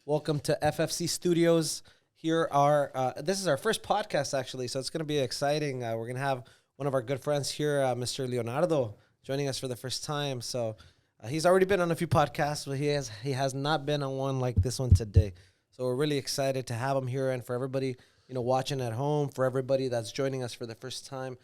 Welcome to FFC Studios. Here are this is our first podcast actually, so it's going to be exciting. We're going to have one of our good friends here, Mr. Leonardo, joining us for the first time. So he's already been on a few podcasts, but he has not been on one like this one today. So we're really excited to have him here, and for everybody watching at home, for everybody that's joining us for the first time,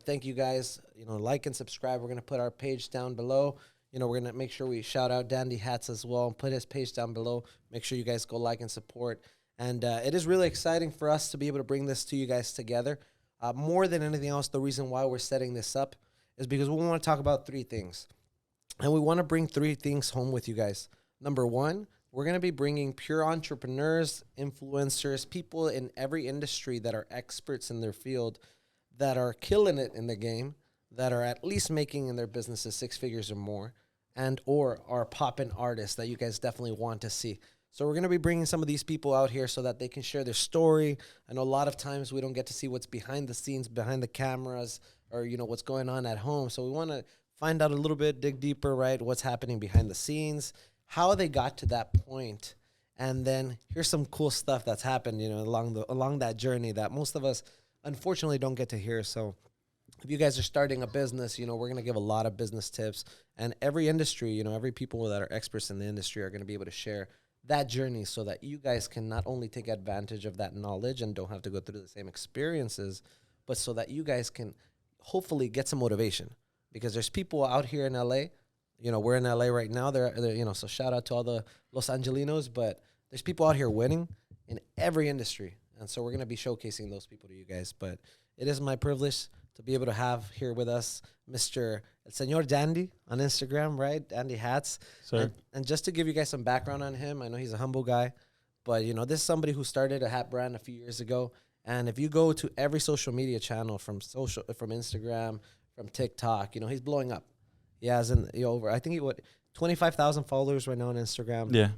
thank you guys. Like and subscribe. We're going to put our page down below. We're going to make sure we shout out Dandy Hats as well and put his page down below. Make sure you guys go like and support. And it is really exciting for us to be able to bring this to you guys together. More than anything else, the reason why we're setting this up is because we want to talk about three things. And we want to bring three things home with you guys. Number one, we're going to be bringing pure entrepreneurs, influencers, people in every industry that are experts in their field, that are killing it in the game, that are at least making in their businesses 6 figures or more, and or are poppin' artists that you guys definitely want to see. So we're going to be bringing some of these people out here so that they can share their story. I know a lot of times we don't get to see what's behind the scenes, behind the cameras, or, what's going on at home. So we want to find out a little bit, dig deeper, right? What's happening behind the scenes, how they got to that point. And then here's some cool stuff that's happened, along that journey that most of us unfortunately don't get to hear. So if you guys are starting a business, we're going to give a lot of business tips, and every industry, every people that are experts in the industry are going to be able to share that journey so that you guys can not only take advantage of that knowledge and don't have to go through the same experiences, but so that you guys can hopefully get some motivation, because there's people out here in LA, we're in LA right now. They're so shout out to all the Los Angelinos, but there's people out here winning in every industry. And so we're going to be showcasing those people to you guys. But it is my privilege to be able to have here with us Mr. El Señor Dandy on Instagram, right? Dandy Hats. Sir. And just to give you guys some background on him, I know he's a humble guy, but, this is somebody who started a hat brand a few years ago. And if you go to every social media channel from Instagram, from TikTok, he's blowing up. He has over, I think 25,000 followers right now on Instagram. Yeah.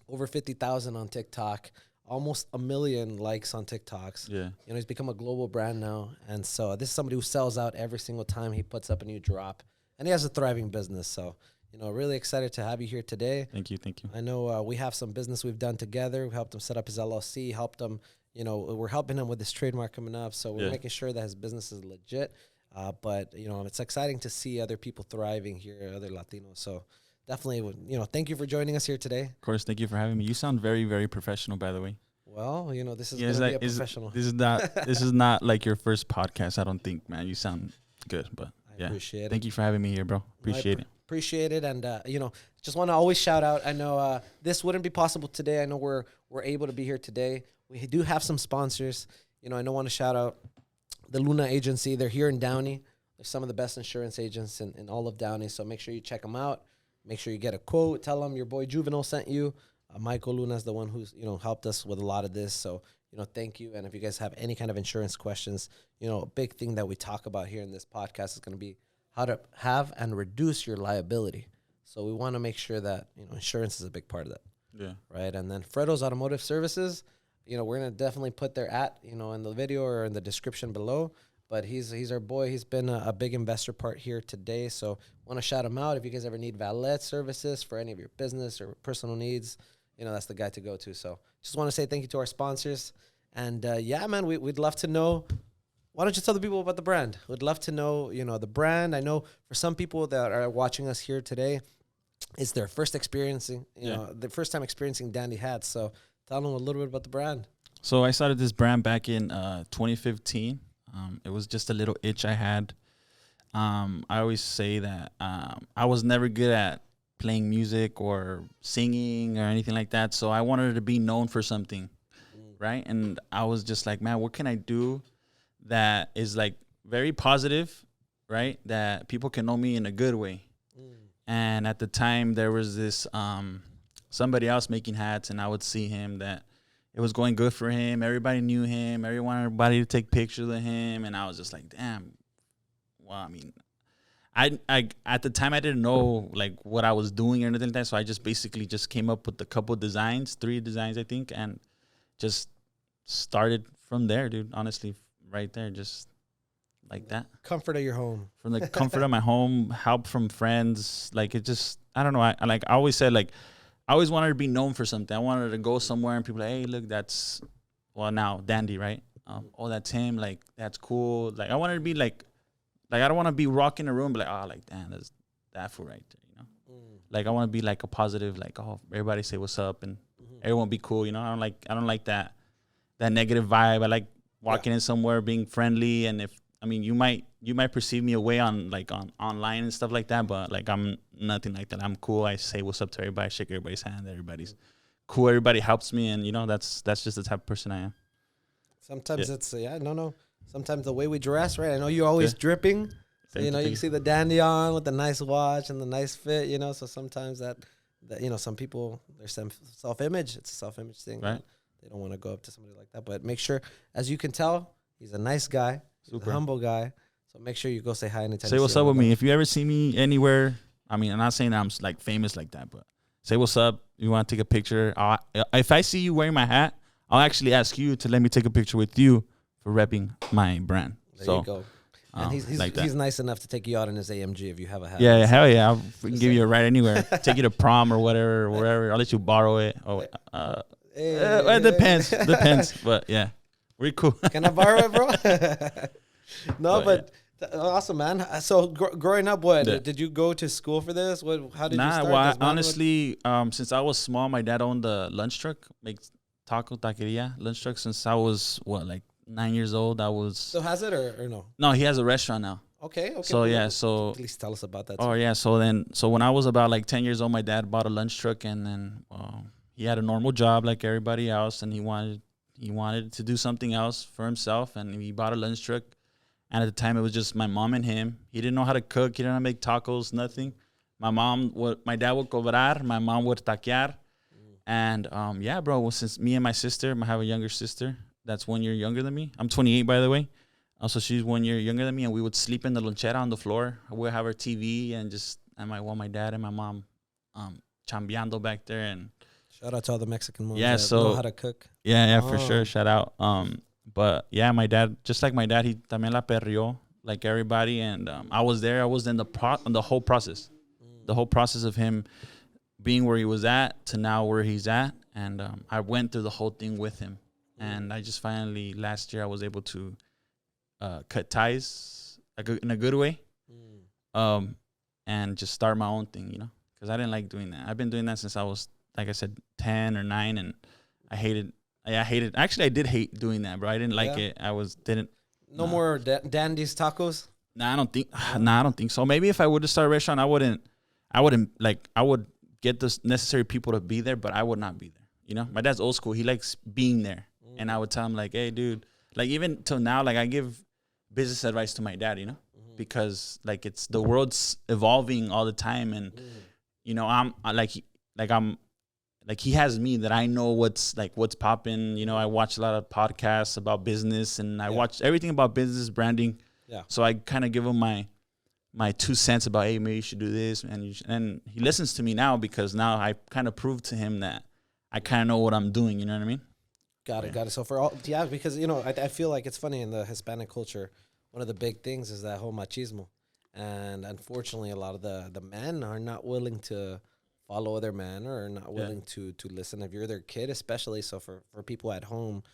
Over 50,000 on TikTok. Almost 1 million likes on TikToks. Yeah. He's become a global brand now. And so this is somebody who sells out every single time he puts up a new drop. And he has a thriving business. So, really excited to have you here today. Thank you. I know we have some business we've done together. We helped him set up his LLC, helped him, we're helping him with his trademark coming up. So we're making sure that his business is legit. But, it's exciting to see other people thriving here, other Latinos. So definitely, thank you for joining us here today. Of course, thank you for having me. You sound very, very professional, by the way. Well, this is going to be a professional. This is not like your first podcast, I don't think, man. You sound good, but I appreciate it. Thank you for having me here, bro. Appreciate it. Appreciate it. And, just want to always shout out. I know this wouldn't be possible today. I know we're able to be here today. We do have some sponsors. I want to shout out the Luna Agency. They're here in Downey. They're some of the best insurance agents in all of Downey. So make sure you check them out. Make sure you get a quote. Tell them your boy Juvenal sent you. Michael Luna is the one who's, helped us with a lot of this. So, thank you. And if you guys have any kind of insurance questions, a big thing that we talk about here in this podcast is going to be how to have and reduce your liability. So we want to make sure that, insurance is a big part of that. Yeah. Right. And then Fredo's Automotive Services, we're going to definitely put their in the video or in the description below. But he's our boy. He's been a big investor part here today. So want to shout him out. If you guys ever need valet services for any of your business or personal needs, that's the guy to go to. So just want to say thank you to our sponsors. And man, we'd love to know. Why don't you tell the people about the brand? We'd love to know, the brand. I know for some people that are watching us here today, it's their first experiencing, the first time experiencing Dandy Hats. So tell them a little bit about the brand. So I started this brand back in 2015. It was just a little itch I had. I always say that I was never good at playing music or singing or anything like that. So I wanted to be known for something, right? And I was just like, man, what can I do that is like very positive, right? That people can know me in a good way. And at the time there was this somebody else making hats, and I would see him that it was going good for him. Everybody knew him. Everybody to take pictures of him. And I was just like, damn. Well, I mean, I at the time I didn't know like what I was doing or anything like that. So I just basically just came up with a couple designs, 3 designs, I think, and just started from there, dude. Honestly, right there, just like that. Comfort of your home. From the comfort of my home, help from friends. Like it just, I don't know. I always said like, I always wanted to be known for something. I wanted to go somewhere and people like, hey, look, that's now Dandy, right? Oh, that's him. Like, that's cool. Like, I wanted to be like I don't want to be rocking a room, but like, oh, like, damn, that's that fool right there, you know? Like, I want to be like a positive, like, oh, everybody say what's up and everyone be cool, you know? I don't like that negative vibe. I like walking in somewhere, being friendly, and you might perceive me away on online and stuff like that, but like I'm nothing like that. I'm cool. I say what's up to everybody, shake everybody's hand, everybody's cool, everybody helps me, and that's just the type of person I am. Sometimes it's no. Sometimes the way we dress, right? I know you're always dripping. So, you can see the dandy on with the nice watch and the nice fit, So sometimes that some people, their self-image, it's a self-image thing. Right. They don't want to go up to somebody like that. But make sure, as you can tell, he's a nice guy. He's a humble guy. So make sure you go say hi anytime. Say what's up with me. If you ever see me anywhere, I'm not saying that I'm like famous like that, but say what's up. You want to take a picture. If I see you wearing my hat, I'll actually ask you to let me take a picture with you for repping my brand. There you go. And he's nice enough to take you out in his AMG if you have a hat. Yeah, hell yeah. I'll give you a ride anywhere. Take you to prom or whatever, wherever. I'll let you borrow it. It depends. But yeah, we're cool. Can I borrow it, bro? But awesome, man. So growing up, did you go to school for this? How did you start? Well, honestly, since I was small, my dad owned a lunch truck, makes taqueria lunch truck. Since I was 9 years old, I was. So has it or no? No, he has a restaurant now. Okay. So so at least tell us about that. Oh yeah, so when I was about 10 years old, my dad bought a lunch truck, and then he had a normal job like everybody else, and he wanted to do something else for himself, and he bought a lunch truck. And at the time, it was just my mom and him. He didn't know how to cook. He didn't know how to make tacos, nothing. My dad would cobrar, my mom would taquear, and bro. Well, since me and my sister, I have a younger sister that's 1 year younger than me. I'm 28, by the way. Also, she's 1 year younger than me, and we would sleep in the lonchera on the floor. We'd have our TV and my dad and my mom chambeando back there. And shout out to all the Mexican moms that know how to cook. Yeah, for sure. Shout out. But yeah, my dad, just like my dad, he también la perrió like everybody, and I was there. I was in the whole process, the whole process of him being where he was at to now where he's at, and I went through the whole thing with him. And I just finally, last year, I was able to cut ties in a good way, and just start my own thing, because I didn't like doing that. I've been doing that since I was, like I said, 10 or 9, and I hated. Actually, I did hate doing that, bro. I didn't like it. No more Dandy's tacos? I don't think so. Maybe if I would have started a restaurant, I would get the necessary people to be there, but I would not be there. My dad's old school. He likes being there. And I would tell him hey, dude, even till now, I give business advice to my dad, because it's the world's evolving all the time. And, he has me that I know what's popping. I watch a lot of podcasts about business, and I watch everything about business branding. Yeah. So I kind of give him my 2 cents about, hey, maybe you should do this. And he listens to me now, because now I kind of proved to him that I kind of know what I'm doing. You know what I mean? Got it. So because, I feel like it's funny in the Hispanic culture, one of the big things is that whole machismo. And unfortunately, a lot of the men are not willing to follow their men, or not willing to listen if you're their kid, especially. So for people at home,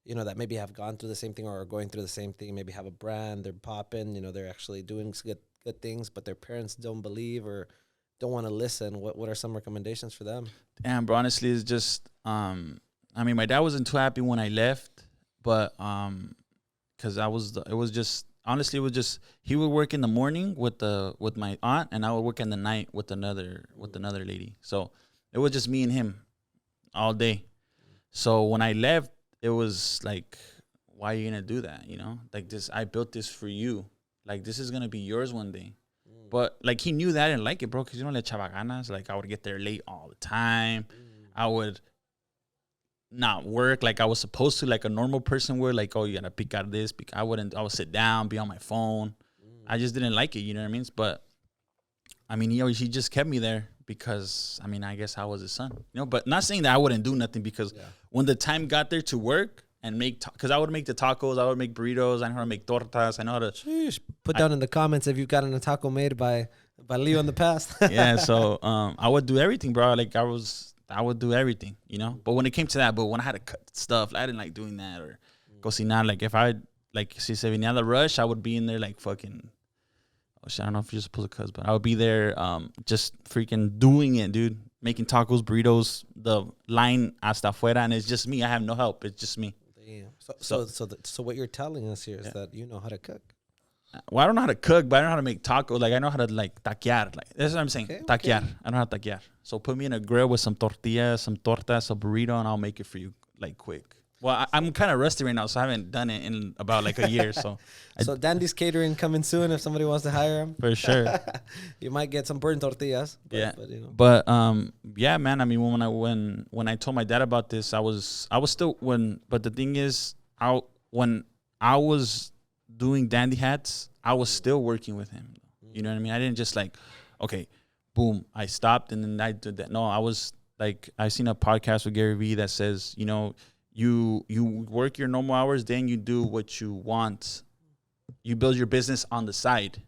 that maybe have gone through the same thing or are going through the same thing, maybe have a brand, they're popping, they're actually doing good things, but their parents don't believe or don't want to listen. What are some recommendations for them? Damn, bro, honestly, it's just, my dad wasn't too happy when I left, but, cause it was just, he would work in the morning with my aunt, and I would work in the night with another lady. So it was just me and him all day. So when I left, it was like, why are you going to do that? I built this for you. This is going to be yours one day. But he knew that I didn't like it, bro. Cause le echaba ganas. I would get there late all the time. I would not work like I was supposed to, like a normal person would. Oh, you gotta pick out this. I would sit down, be on my phone. I just didn't like it, you know what I mean? But he just kept me there because I guess I was his son, But not saying that I wouldn't do nothing, because when the time got there to work and make, because I would make the tacos, I would make burritos, I know how to make tortas, I know how to. Sheesh. Put down in the comments if you've gotten a taco made by Leo in the past. Yeah, so I would do everything, bro. I would do everything, you know. But when it came to that, but when I had to cut stuff, I didn't like doing that or cocinar. Like if I like si se venía the rush, I would be in there like fucking. Oh shit, I don't know if you're supposed to cuss, but I would be there, just freaking doing it, dude. Making tacos, burritos, the line hasta afuera, and it's just me. I have no help. It's just me. Damn. So what you're telling us here is that you know how to cook. Well, I don't know how to cook, but I know how to make tacos. Like I know how to like taquear. Like that's what I'm saying. Okay, Taquear. okay. I know how to taquear. So put me in a grill with some tortillas, some tortas, a burrito, and I'll make it for you like quick. Well, I'm kind of rusty right now, so I haven't done it in about like a year. So, So Dandy's Catering coming soon. If somebody wants to hire him, for sure. you might get some burnt tortillas. But, Yeah, but, you know. but yeah, man. I mean, when I told my dad about this, I was still But the thing is, when I was doing dandy hats, I was still working with him. You know what I mean? I didn't just like, okay, boom, I stopped and then I did that. No, I was like, I seen a podcast with Gary Vee that says, you know, you work your normal hours, then you do what you want. You build your business on the side.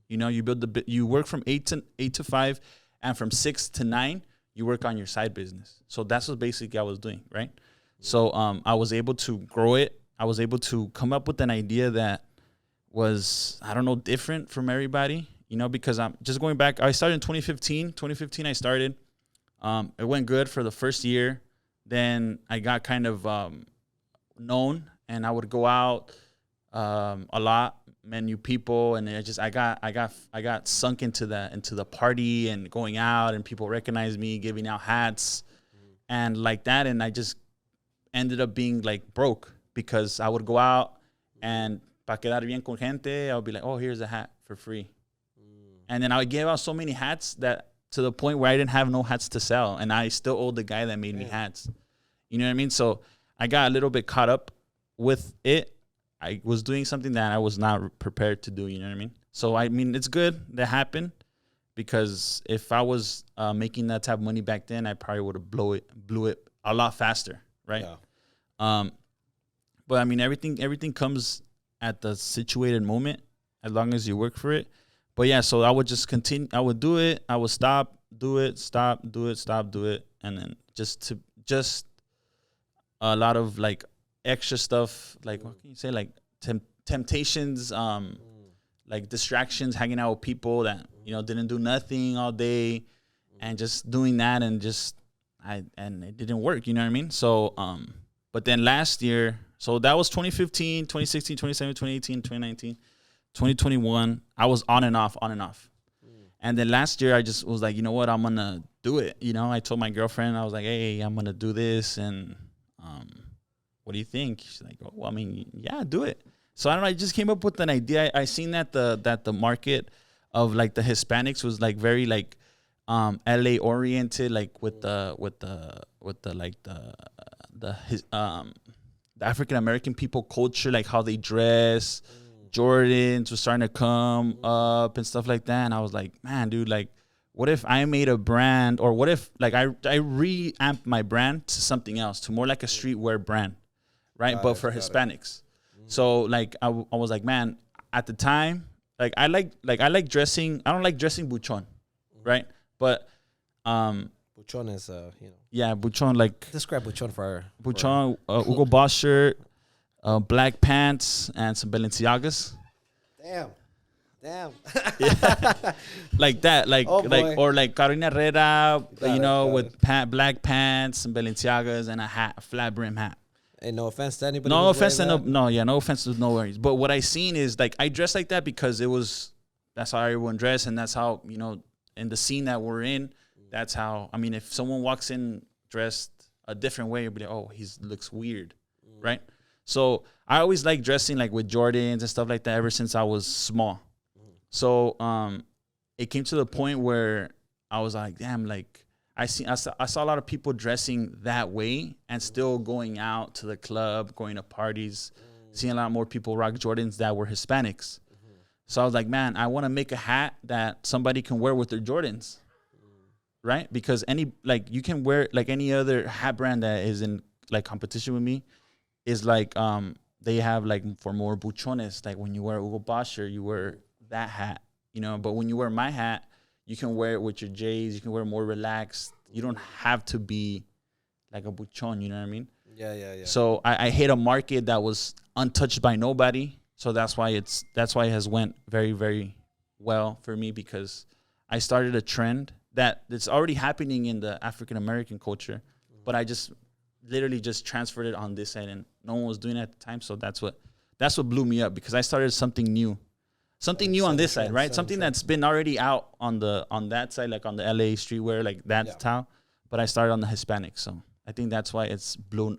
You know, you work from 8 to 5, and from 6 to 9, you work on your side business. So that's what basically I was doing, right? So I was able to grow it. I was able to come up with an idea that was, I don't know, different from everybody, you know, because I'm just going back. I started in 2015. 2015 I started. It went good for the first year. Then I got kind of known, and I would go out a lot, met new people, and I got sunk into the party and going out, and people recognized me, giving out hats, and like that, and I just ended up being like broke because I would go out and para quedar bien con gente, I would be like, oh, here's a hat for free, and then I would give out so many hats that to the point where I didn't have no hats to sell, and I still owed the guy that made me hats. You know what I mean? So I got a little bit caught up with it. I was doing something that I was not prepared to do. You know what I mean? So, I mean, it's good that happened because if I was making that type of money back then, I probably would have blew it a lot faster, right? Yeah. But, I mean, everything comes at the situated moment as long as you work for it. But, yeah, so I would just continue. I would do it. I would stop, do it, stop, do it, stop, do it. And then just a lot of, like, extra stuff, like what can you say, like temptations, like distractions, hanging out with people that, you know, didn't do nothing all day and just doing that, and and it didn't work, you know what I mean? So but then last year, so that was 2015, 2016, 2017, 2018, 2019, 2021, I was on and off. And then last year I just was like, you know what, I'm gonna do it. You know, I told my girlfriend, I was like, hey, I'm gonna do this, and what do you think? She's like, oh, well, I mean, yeah, do it. So I don't know. I just came up with an idea. I seen that the market of like the Hispanics was like very like LA oriented, like with the African American people culture, like how they dress. Jordans was starting to come up and stuff like that. And I was like, man, dude, like, what if I made a brand, or what if like I reamped my brand to something else, to more like a streetwear brand. Right, but for Hispanics. So like I was like, man, at the time, like I like dressing. I don't like dressing buchon, right? But Buchon is you know. Yeah, buchon, like Describe buchon for buchon. Hugo Boss shirt, black pants, and some Balenciagas. Damn. Yeah. Like that, like or like Carolina Herrera, you know, with black pants and Balenciagas and a hat, a flat brim hat. And no offense to anybody. No offense to no offense to no worries. But what I seen is like I dress like that because that's how everyone dress, and that's how, you know, in the scene that we're in, that's how. I mean, if someone walks in dressed a different way, you'll be like, oh, he looks weird, right? So I always like dressing like with Jordans and stuff like that ever since I was small. So it came to the point where I was like, damn, like. I saw a lot of people dressing that way and still going out to the club, going to parties, seeing a lot more people rock Jordans that were Hispanics. So I was like, man, I want to make a hat that somebody can wear with their Jordans, right? Because you can wear like any other hat brand that is in like competition with me is like they have like for more buchones. Like when you wear Hugo Boss shirt, you wear that hat, you know. But when you wear my hat, you can wear it with your J's. You can wear more relaxed, You don't have to be like a buchon, you know what I mean? Yeah. So I hit a market that was untouched by nobody. So that's why it has went very, very well for me, because I started a trend that's already happening in the African American culture, but I just literally just transferred it on this side, and no one was doing it at the time. So that's what blew me up, because I started something new on this side, right? Something that's been already out on that side, like on the LA streetwear, like that style. But I started on the Hispanic, so I think that's why it's blown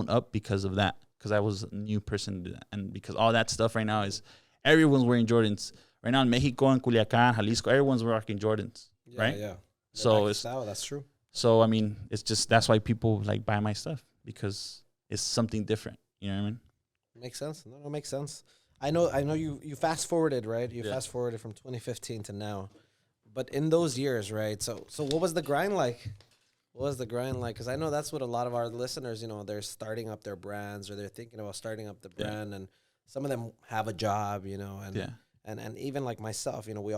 up because of that. Because I was a new person to do that, and because all that stuff right now is everyone's wearing Jordans right now in Mexico and Culiacan, Jalisco. Everyone's rocking Jordans, right? Yeah. So it's style. That's true. So I mean, it's just that's why people like buy my stuff, because it's something different. You know what I mean? Makes sense. No, makes sense. I know. You fast forwarded, right? You fast forwarded from 2015 to now, but in those years, right? So what was the grind like? What was the grind like? Because I know that's what a lot of our listeners, they're starting up their brands, or they're thinking about starting up the brand, and some of them have a job, and even like myself, we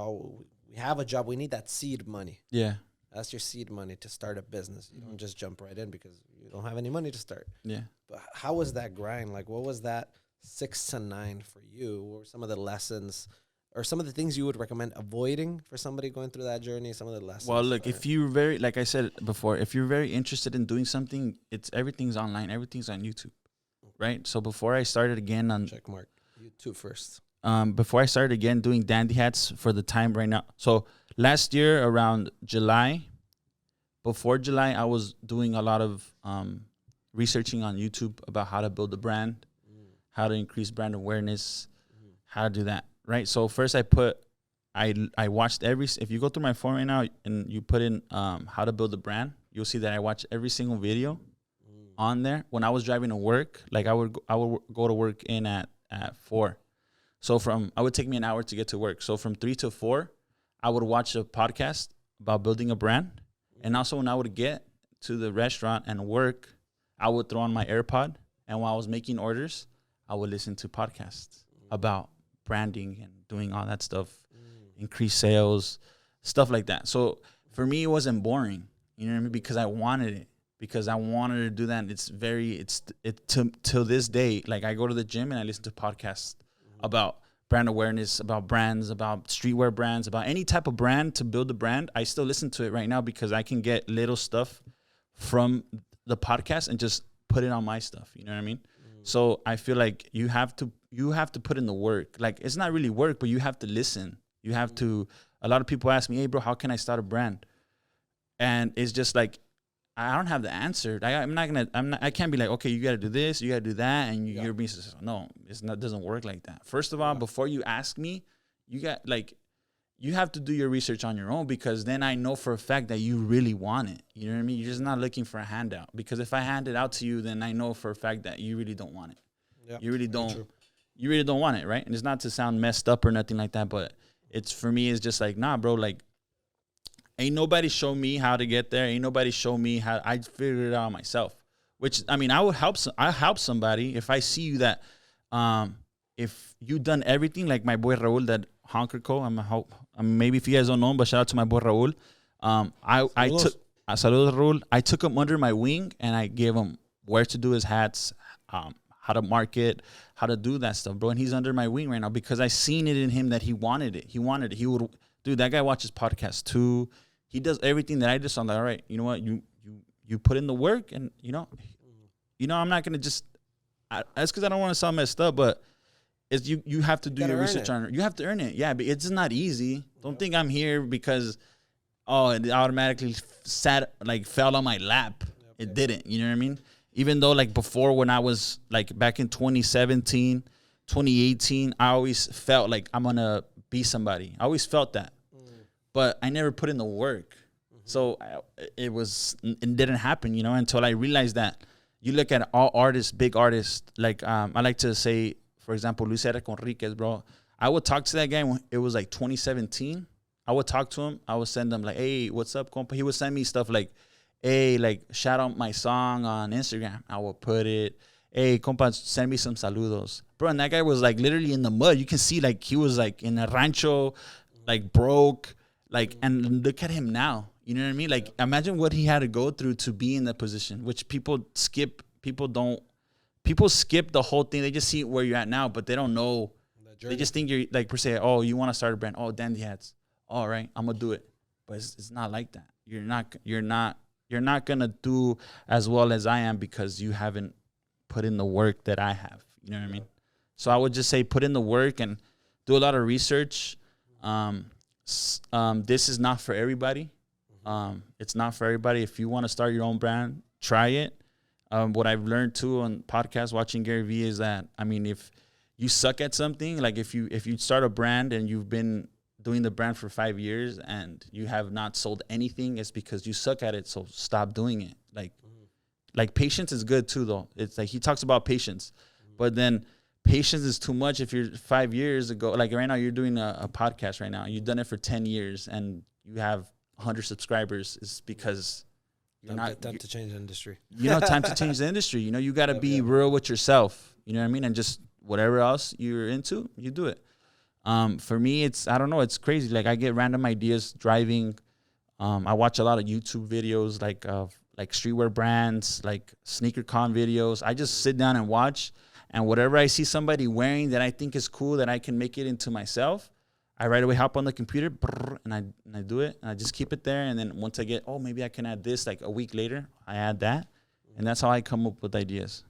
have a job. We need that seed money. Yeah. That's your seed money to start a business. You don't just jump right in because you don't have any money to start. Yeah. But how was that grind? Like, what was that 6 to 9 for you? What were some of the lessons or some of the things you would recommend avoiding for somebody going through that journey? Some of the lessons. Well, look, if you're very, like I said before, if you're very interested in doing something, everything's online. Everything's on YouTube, right? So before I started again on check mark YouTube first. Before I started again doing dandy hats for the time right now. So last year around July, before July, I was doing a lot of researching on YouTube about how to build a brand, how to increase brand awareness, how to do that, right? So first I watched if you go through my phone right now and you put in how to build a brand, you'll see that I watched every single video on there. When I was driving to work, like I would go to work in at 4. So I would take me an hour to get to work. So from 3 to 4, I would watch a podcast about building a brand. And also when I would get to the restaurant and work, I would throw on my AirPod. And while I was making orders, I would listen to podcasts about branding and doing all that stuff, increase sales, stuff like that. So for me, it wasn't boring, you know what I mean? Because I wanted it. Because I wanted to do that. And till this day, like I go to the gym and I listen to podcasts about brand awareness, about brands, about streetwear brands, about any type of brand to build a brand. I still listen to it right now because I can get little stuff from the podcast and just put it on my stuff. You know what I mean? So I feel like you have to put in the work. Like it's not really work, but you have to listen. You have to. A lot of people ask me, "Hey, bro, how can I start a brand?" And it's just like, I don't have the answer. I can't be like, okay, you got to do this, you got to do that, and you're being successful. No, it doesn't work like that. First of all, before you ask me, you have to do your research on your own, because then I know for a fact that you really want it. You know what I mean? You're just not looking for a handout, because if I hand it out to you, then I know for a fact that you really don't want it. Yeah, you really don't want it, right? And it's not to sound messed up or nothing like that, but for me, it's just like, nah, bro, like, ain't nobody show me how to get there. Ain't nobody show me how. I figured it out myself. Which, I mean, I help somebody if I see you that, if you done everything, like my boy Raul, that Honker Co. Maybe if you guys don't know him, but shout out to my boy Raul. Saludos Raul. I took him under my wing and I gave him where to do his hats, how to market, how to do that stuff, bro. And he's under my wing right now because I seen it in him that he wanted it. He would, dude, that guy watches podcasts too. He does everything that I just. I'm like, all right, you know what? You put in the work, and I'm not gonna just. That's because I don't want to sound messed up, but it's you have to do your research on it. You have to earn it. Yeah, but it's not easy. Don't think I'm here because it automatically fell on my lap. It didn't. You know what I mean? Even though like before, when I was like back in 2017, 2018, I always felt like I'm gonna be somebody. I always felt that. But I never put in the work. So it didn't happen, until I realized that you look at all artists, big artists, like I like to say, for example, Luis R. Conriquez, bro. I would talk to that guy when it was like 2017. I would talk to him. I would send him like, hey, what's up, compa? He would send me stuff like, hey, like shout out my song on Instagram. I would put it, hey, compa, send me some saludos. Bro, and that guy was like literally in the mud. You can see like he was like in a rancho, like broke. Like, and look at him now. You know what I mean? Like, imagine what he had to go through to be in that position, which people skip. People skip the whole thing. They just see where you're at now, but they don't know. They just think you're like, per se, oh, you want to start a brand. Oh, dandy hats. All right, I'm going to do it. But it's not like that. You're not going to do as well as I am because you haven't put in the work that I have. You know what I mean? So I would just say put in the work and do a lot of research. This is not for everybody. It's not for everybody. If you want to start your own brand, try it. What I've learned too on podcasts, watching Gary Vee, is that, I mean, if you suck at something, like if you start a brand and you've been doing the brand for 5 years and you have not sold anything, it's because you suck at it. So stop doing it. Like patience is good too, though. It's like he talks about patience, but then patience is too much. If you're 5 years ago, like right now, you're doing a podcast right now, and you've done it for 10 years and you have 100 subscribers, is because you're not time to change the industry. Time to change the industry. You got to be real with yourself. You know what I mean? And just whatever else you're into, you do it. For me, I don't know. It's crazy. Like I get random ideas driving. I watch a lot of YouTube videos, like streetwear brands, like sneaker con videos. I just sit down and watch, and whatever I see somebody wearing that I think is cool, that I can make it into myself, I right away hop on the computer and I do it, and I just keep it there. And then once I get, oh, maybe I can add this, like a week later, I add that. And that's how I come up with ideas.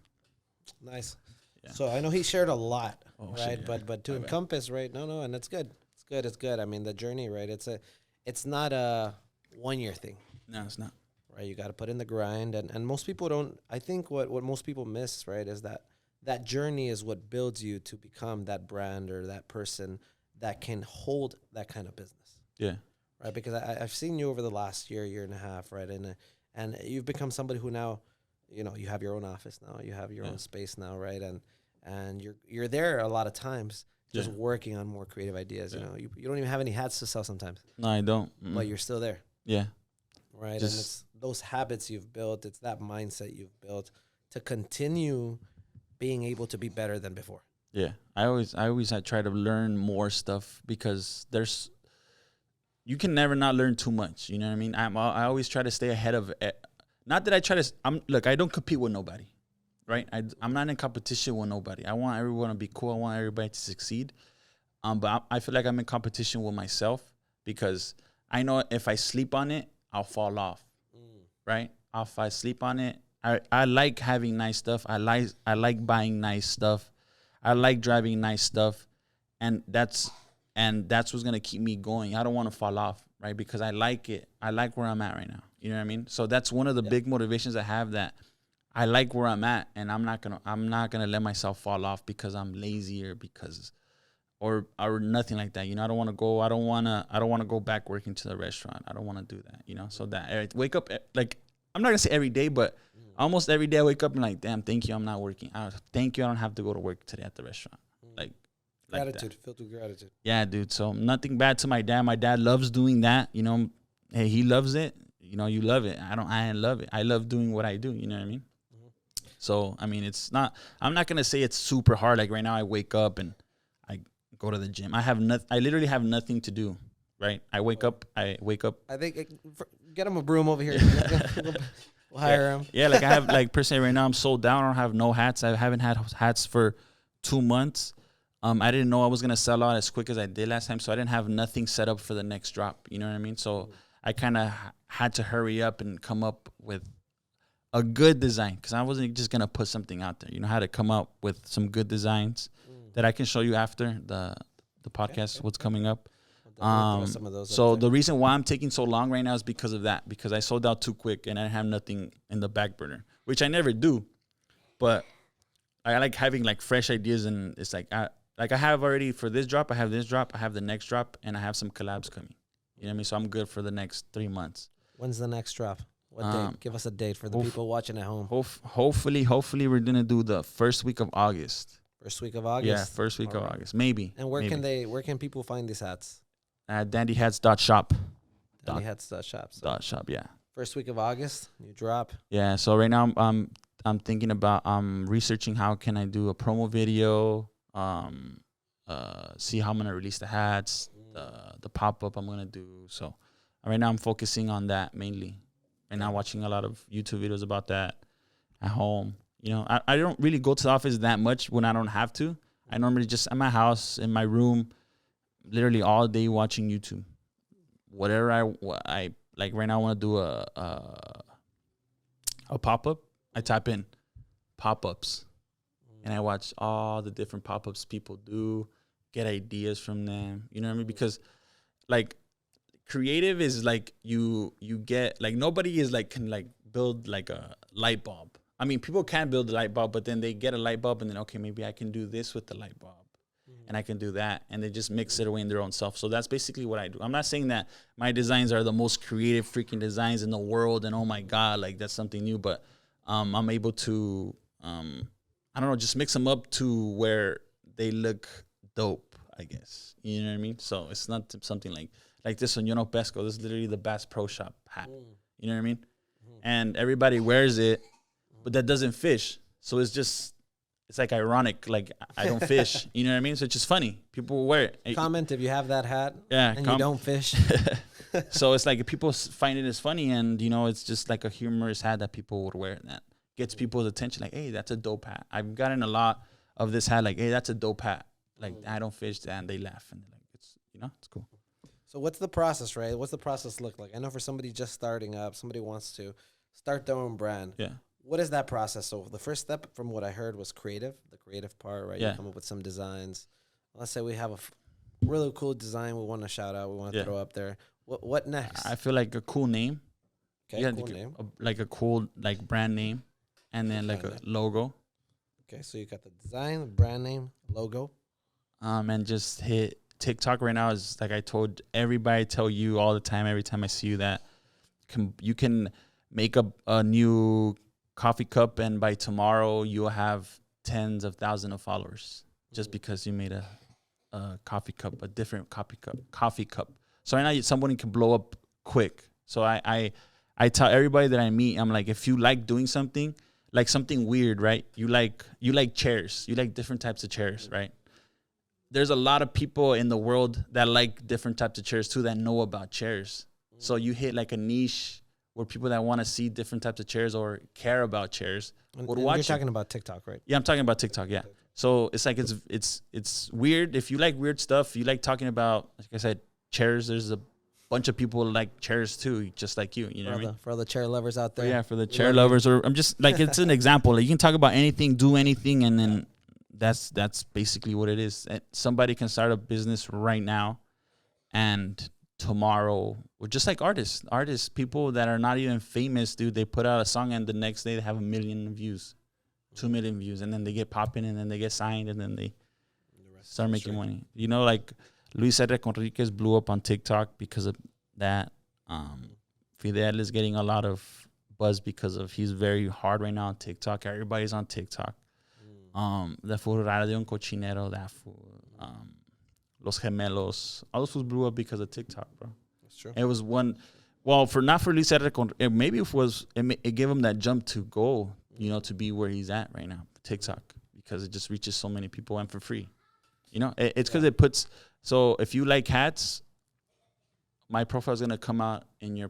Nice. Yeah. So I know he shared a lot, right? Shit, yeah. But to encompass, right? No, and it's good. It's good. I mean, the journey, right? It's not a 1 year thing. No, it's not. Right? You got to put in the grind, and most people don't. I think what most people miss, right, is that journey is what builds you to become that brand or that person that can hold that kind of business. Yeah. Right. Because I've seen you over the last year and a half, right, and you've become somebody who now, you have your own office now, you have your own space now, right, and you're there a lot of times just working on more creative ideas. You don't even have any hats to sell sometimes. No, I don't. But you're still there. Yeah. Right. And it's those habits you've built. It's that mindset you've built to continue being able to be better than before. Yeah. I always try to learn more stuff, because you can never not learn too much. You know what I mean? I always try to stay ahead of it. Not that I try to, I don't compete with nobody, right? I'm not in competition with nobody. I want everyone to be cool. I want everybody to succeed. But I feel like I'm in competition with myself, because I know if I sleep on it, I'll fall off, right? If I sleep on it, I like having nice stuff. I like buying nice stuff. I like driving nice stuff, and that's what's gonna keep me going. I don't want to fall off, right? Because I like it. I like where I'm at right now. You know what I mean? So that's one of the big motivations I have, that I like where I'm at, and I'm not gonna let myself fall off because I'm lazy or nothing like that. I don't want to go back working to the restaurant. I don't want to do that. So that I wake up, like, I'm not gonna say every day, but almost every day I wake up and like, damn, thank you, I'm not working. Thank you, I don't have to go to work today at the restaurant. Like gratitude, filled with gratitude. Yeah, dude. So nothing bad to my dad. My dad loves doing that. Hey, he loves it. You love it. I love it. I love doing what I do. You know what I mean? Mm-hmm. So, I mean, I'm not going to say it's super hard. Like right now I wake up and I go to the gym. I literally have nothing to do, right? I wake up. I think get him a broom over here. We'll hire him. Yeah. Like I have, like, per se right now I'm sold down. I don't have no hats. I haven't had hats for 2 months. I didn't know I was going to sell out as quick as I did last time. So I didn't have nothing set up for the next drop. You know what I mean? So I kind of had to hurry up and come up with a good design, because I wasn't just going to put something out there. I had to come up with some good designs that I can show you after the podcast, what's coming up. So the reason why I'm taking so long right now is because of that, because I sold out too quick and I have nothing in the back burner, which I never do. But I like having like fresh ideas, and it's like I have already for this drop, I have this drop, I have the next drop, and I have some collabs coming. You know what I mean? So I'm good for the next 3 months. When's the next drop? What date? Give us a date for the people watching at home. Hopefully we're gonna do the first week of August. First week of August. Yeah, first week of August, maybe. And where can people find these hats? At dandyhats.shop. Dandyhats.shop. .shop, yeah. First week of August, new drop. Yeah. So right now I'm thinking about researching how can I do a promo video. See how I'm gonna release the hats, the pop up I'm gonna do. So Right now I'm focusing on that mainly. And I'm watching a lot of YouTube videos about that at home. You know, I don't really go to the office that much when I don't have to. I normally just at my house, in my room, literally all day watching YouTube. Whatever I like right now, I want to do a pop-up. I type in pop-ups. And I watch all the different pop-ups people do, get ideas from them. You know what I mean? Because, like, creative is like you get, like, nobody is like can like build like a light bulb. I mean, people can build a light bulb, but then they get a light bulb and then, okay, maybe I can do this with the light bulb and I can do that. And they just mix it away in their own self. So that's basically what I do. I'm not saying that my designs are the most creative freaking designs in the world and, oh my God, like that's something new. But I'm able to, I don't know, just mix them up to where they look dope, I guess. You know what I mean? So it's not something like this one, you know, Pesco. This is literally the Bass Pro Shop hat. You know what I mean? And everybody wears it, but that doesn't fish. So it's like ironic. Like, I don't fish. You know what I mean? So it's just funny. People will wear it. Comment if you have that hat and you don't fish. So it's like people find it as funny, and, you know, it's just like a humorous hat that people would wear. That gets people's attention. Like, hey, that's a dope hat. I've gotten a lot of this hat. Like, hey, that's a dope hat. Like, I don't fish, and they laugh. And they're like, it's, you know, it's cool. So what's the process, right? What's the process look like? I know for somebody just starting up, somebody wants to start their own brand. Yeah. What is that process? So the first step, from what I heard, was creative, the creative part, right? Yeah. You come up with some designs. Let's say we have a really cool design we want to shout out, we want to throw up there. What next? I feel like a cool name. Okay, cool name. Like a cool, like, brand name, and then like a logo. Okay, so you got the design, brand name, logo. And just hit TikTok right now. Is like I told everybody, tell you all the time, every time I see you, that you can make a new coffee cup, and by tomorrow you'll have tens of thousands of followers just because you made a coffee cup, a different coffee cup. So right now somebody can blow up quick. So I tell everybody that I meet, I'm like, if you like doing something, like something weird, right? You like chairs. You like different types of chairs, right? There's a lot of people in the world that like different types of chairs too, that know about chairs. So you hit like a niche where people that want to see different types of chairs or care about chairs would watch. You're talking about TikTok, right? Yeah, I'm talking about TikTok. Yeah. So it's like it's weird. If you like weird stuff, you like talking about, like I said, chairs. There's a bunch of people who like chairs too, just like you. You know what I mean? For all the chair lovers out there. Yeah, for the chair lovers. Or I'm just like, it's an example. Like, you can talk about anything, do anything, and then that's basically what it is. Somebody can start a business right now, and tomorrow, or just like artists, people that are not even famous, dude, they put out a song and the next day they have 1 million views, 2 million views, and then they get popping, and then they get signed, and then they start making money. You know, like Luis R. Conriquez blew up on TikTok because of that. Fidel is getting a lot of buzz because of, he's very hard right now on TikTok. Everybody's on TikTok. The fool de un cochinero, that fool. Los Gemelos, all those fools blew up because of TikTok, bro. That's true. It was one, well, not for Luis R. Maybe it gave him that jump to go, you know, to be where he's at right now, TikTok, because it just reaches so many people and for free. You know, it's because it puts, so if you like hats, my profile is gonna come out in your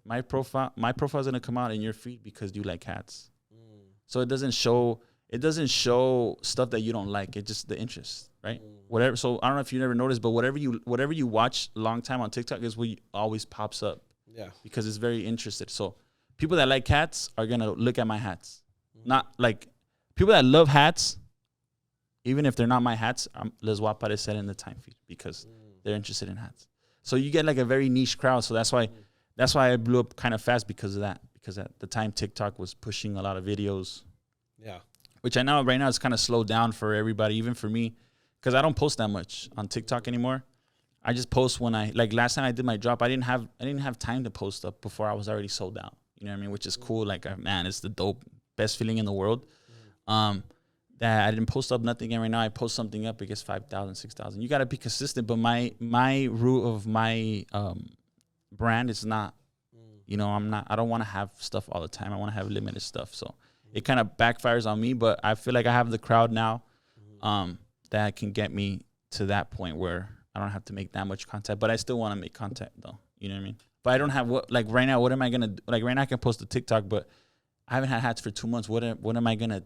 my profile is gonna come out in your feed because you like hats. So it doesn't show stuff that you don't like. It's just the interest, right? Whatever. So I don't know if you never noticed, but whatever you watch a long time on TikTok is what always pops up. Yeah. Because it's very interested. So people that like hats are gonna look at my hats. Not like people that love hats, even if they're not my hats, les voy a aparecer in the time feed because they're interested in hats. So you get like a very niche crowd. So that's why I blew up kind of fast because of that. Because at the time TikTok was pushing a lot of videos. Yeah. Which I know right now it's kind of slowed down for everybody, even for me, because I don't post that much on TikTok anymore. I just post when like last time I did my drop, I didn't have time to post up before I was already sold out. You know what I mean? Which is cool. Like, man, it's the best feeling in the world. That I didn't post up nothing, and right now I post something up, it gets 5,000, 6,000. You got to be consistent, but my root of my brand is not, you know, I don't want to have stuff all the time. I want to have limited stuff. So it kind of backfires on me, but I feel like I have the crowd now that can get me to that point where I don't have to make that much content, but I still want to make content though. You know what I mean? But I don't have like right now. What am I gonna do? Like right now I can post a TikTok, but I haven't had hats for 2 months. What am I gonna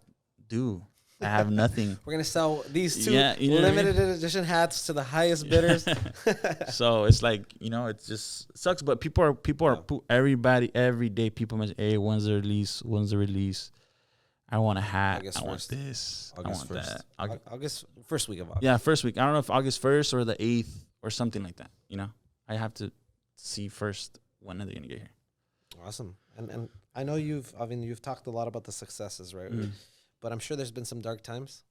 do? I have nothing. We're gonna sell these two you know limited edition hats to the highest bidders. So it's like, it just sucks. But people are everybody every day. People mention, hey, when's the release? When's the release? I want a hat. August I 1st. want this. August I want 1st. that. August, first week of August. Yeah, first week. I don't know if August 1st or the 8th or something like that. I have to see first when are they gonna get here. Awesome. And I know you've talked a lot about the successes, right? But I'm sure there's been some dark times.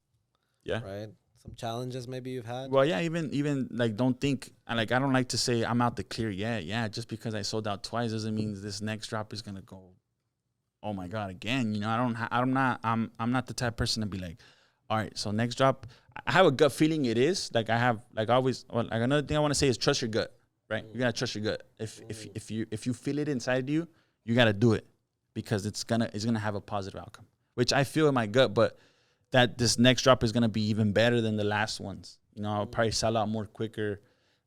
Yeah. Right. Some challenges maybe you've had. Well, yeah. Even like, don't think I don't like to say I'm out the clear yet. Yeah. Just because I sold out twice doesn't mean this next drop is gonna go, oh my God, again. I'm not the type of person to be like, all right, so next drop. I have a gut feeling it is. Like I have, like always. Well, like another thing I want to say is trust your gut. Right. You gotta trust your gut. If you feel it inside you, you gotta do it, because it's gonna have a positive outcome, which I feel in my gut. But that this next drop is gonna be even better than the last ones. I'll probably sell out more quicker,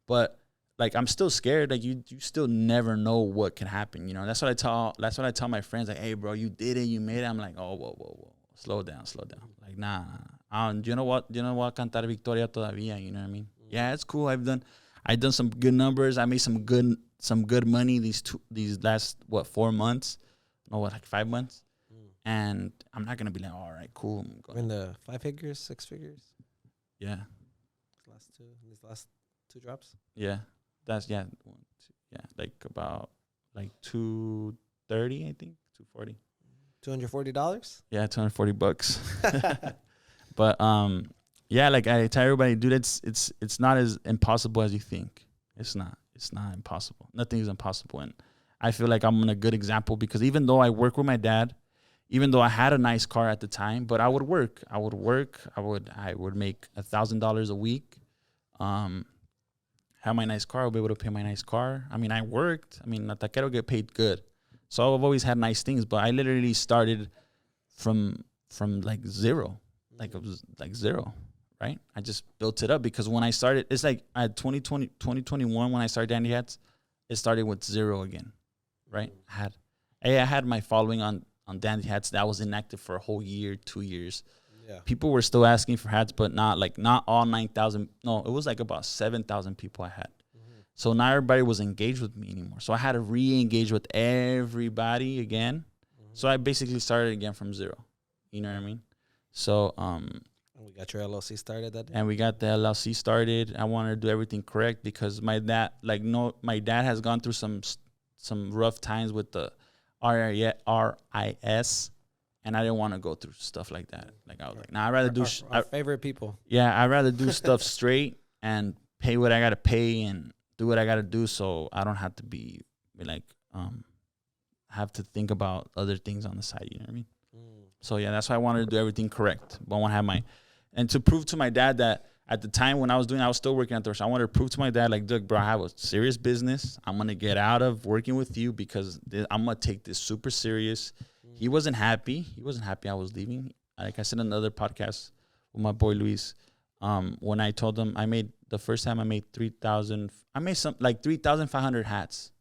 but like I'm still scared. Like you still never know what can happen. That's what I tell my friends. Like, hey, bro, you did it, you made it. I'm like, oh, whoa, slow down. Like, nah. You know what? Cantar victoria todavía. You know what I mean? Yeah, it's cool. I've done some good numbers. I made some good money these last 4 months? No, like 5 months. And I'm not gonna be like, all right, cool. In the 5 figures, 6 figures. Yeah. These last two drops. Yeah, that's yeah, like about like $230, I think, $240. $240. Yeah, $240. But yeah, like I tell everybody, dude, it's not as impossible as you think. It's not impossible. Nothing is impossible, and I feel like I'm a good example, because even though I work with my dad, even though I had a nice car at the time, but I would work. I would make $1,000 a week. Have my nice car. I'll be able to pay my nice car. I mean, I worked. I mean, taquero get paid good, so I've always had nice things. But I literally started from like zero, like it was like zero, right? I just built it up, because when I started, it's like at 2021 when I started Dandy Hats, it started with zero again, right? I had my following on Dandy Hats that was inactive for a whole year, 2 years. Yeah. People were still asking for hats, but not all 9,000. No, it was like about 7,000 people I had. So not everybody was engaged with me anymore. So I had to re-engage with everybody again. So I basically started again from zero. You know what I mean? So we got your LLC started that day. And we got the LLC started. I wanted to do everything correct, because my dad has gone through some rough times with the RIS, and I didn't want to go through stuff like that. Like I was like, nah, I'd rather do our favorite people. Yeah, I'd rather do stuff straight and pay what I gotta pay and do what I gotta do, so I don't have to be like have to think about other things on the side. You know what I mean? So yeah, that's why I wanted to do everything correct. But I want to have and to prove to my dad that at the time when I was still working at the restaurant, I wanted to prove to my dad, like, look, bro, I have a serious business. I'm going to get out of working with you, because I'm going to take this super serious. He wasn't happy. I was leaving. Like I said in another podcast with my boy Luis, when I told him the first time I made 3,000, I made 3,500 hats.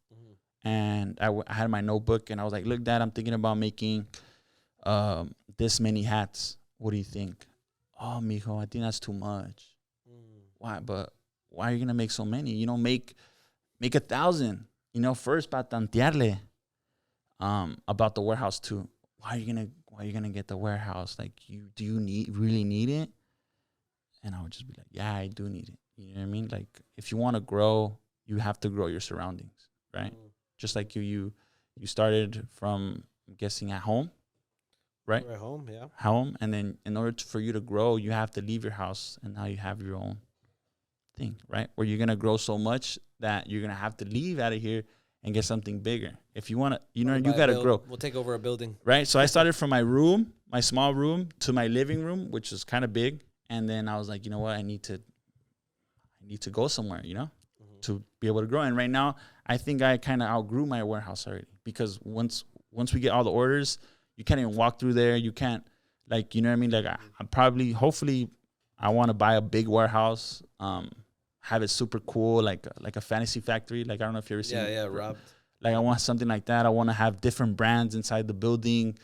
And I had my notebook, and I was like, look, Dad, I'm thinking about making this many hats. What do you think? Oh, mijo, I think that's too much. Why? But why are you gonna make so many? Make 1,000. First para tantearle. About the warehouse too. Why are you gonna get the warehouse? Like, do you really need it? And I would just be like, yeah, I do need it. You know what I mean? Like, if you want to grow, you have to grow your surroundings, right? Just like you started from, I'm guessing, at home. Right? We're at home, yeah. Home, and then in order for you to grow, you have to leave your house, and now you have your own thing, right? Where you're gonna grow so much that you're gonna have to leave out of here and get something bigger. If you wanna, you gotta grow. We'll take over a building, right? So I started from my room, my small room, to my living room, which is kind of big, and then I was like, you know what, I need to go somewhere, to be able to grow. And right now, I think I kind of outgrew my warehouse already, because once we get all the orders, you can't even walk through there. You can't, like, you know what I mean? Like, hopefully, I want to buy a big warehouse, have it super cool, like a fantasy factory. Like, I don't know if you ever seen. Yeah, Rob. Like I want something like that. I want to have different brands inside the building.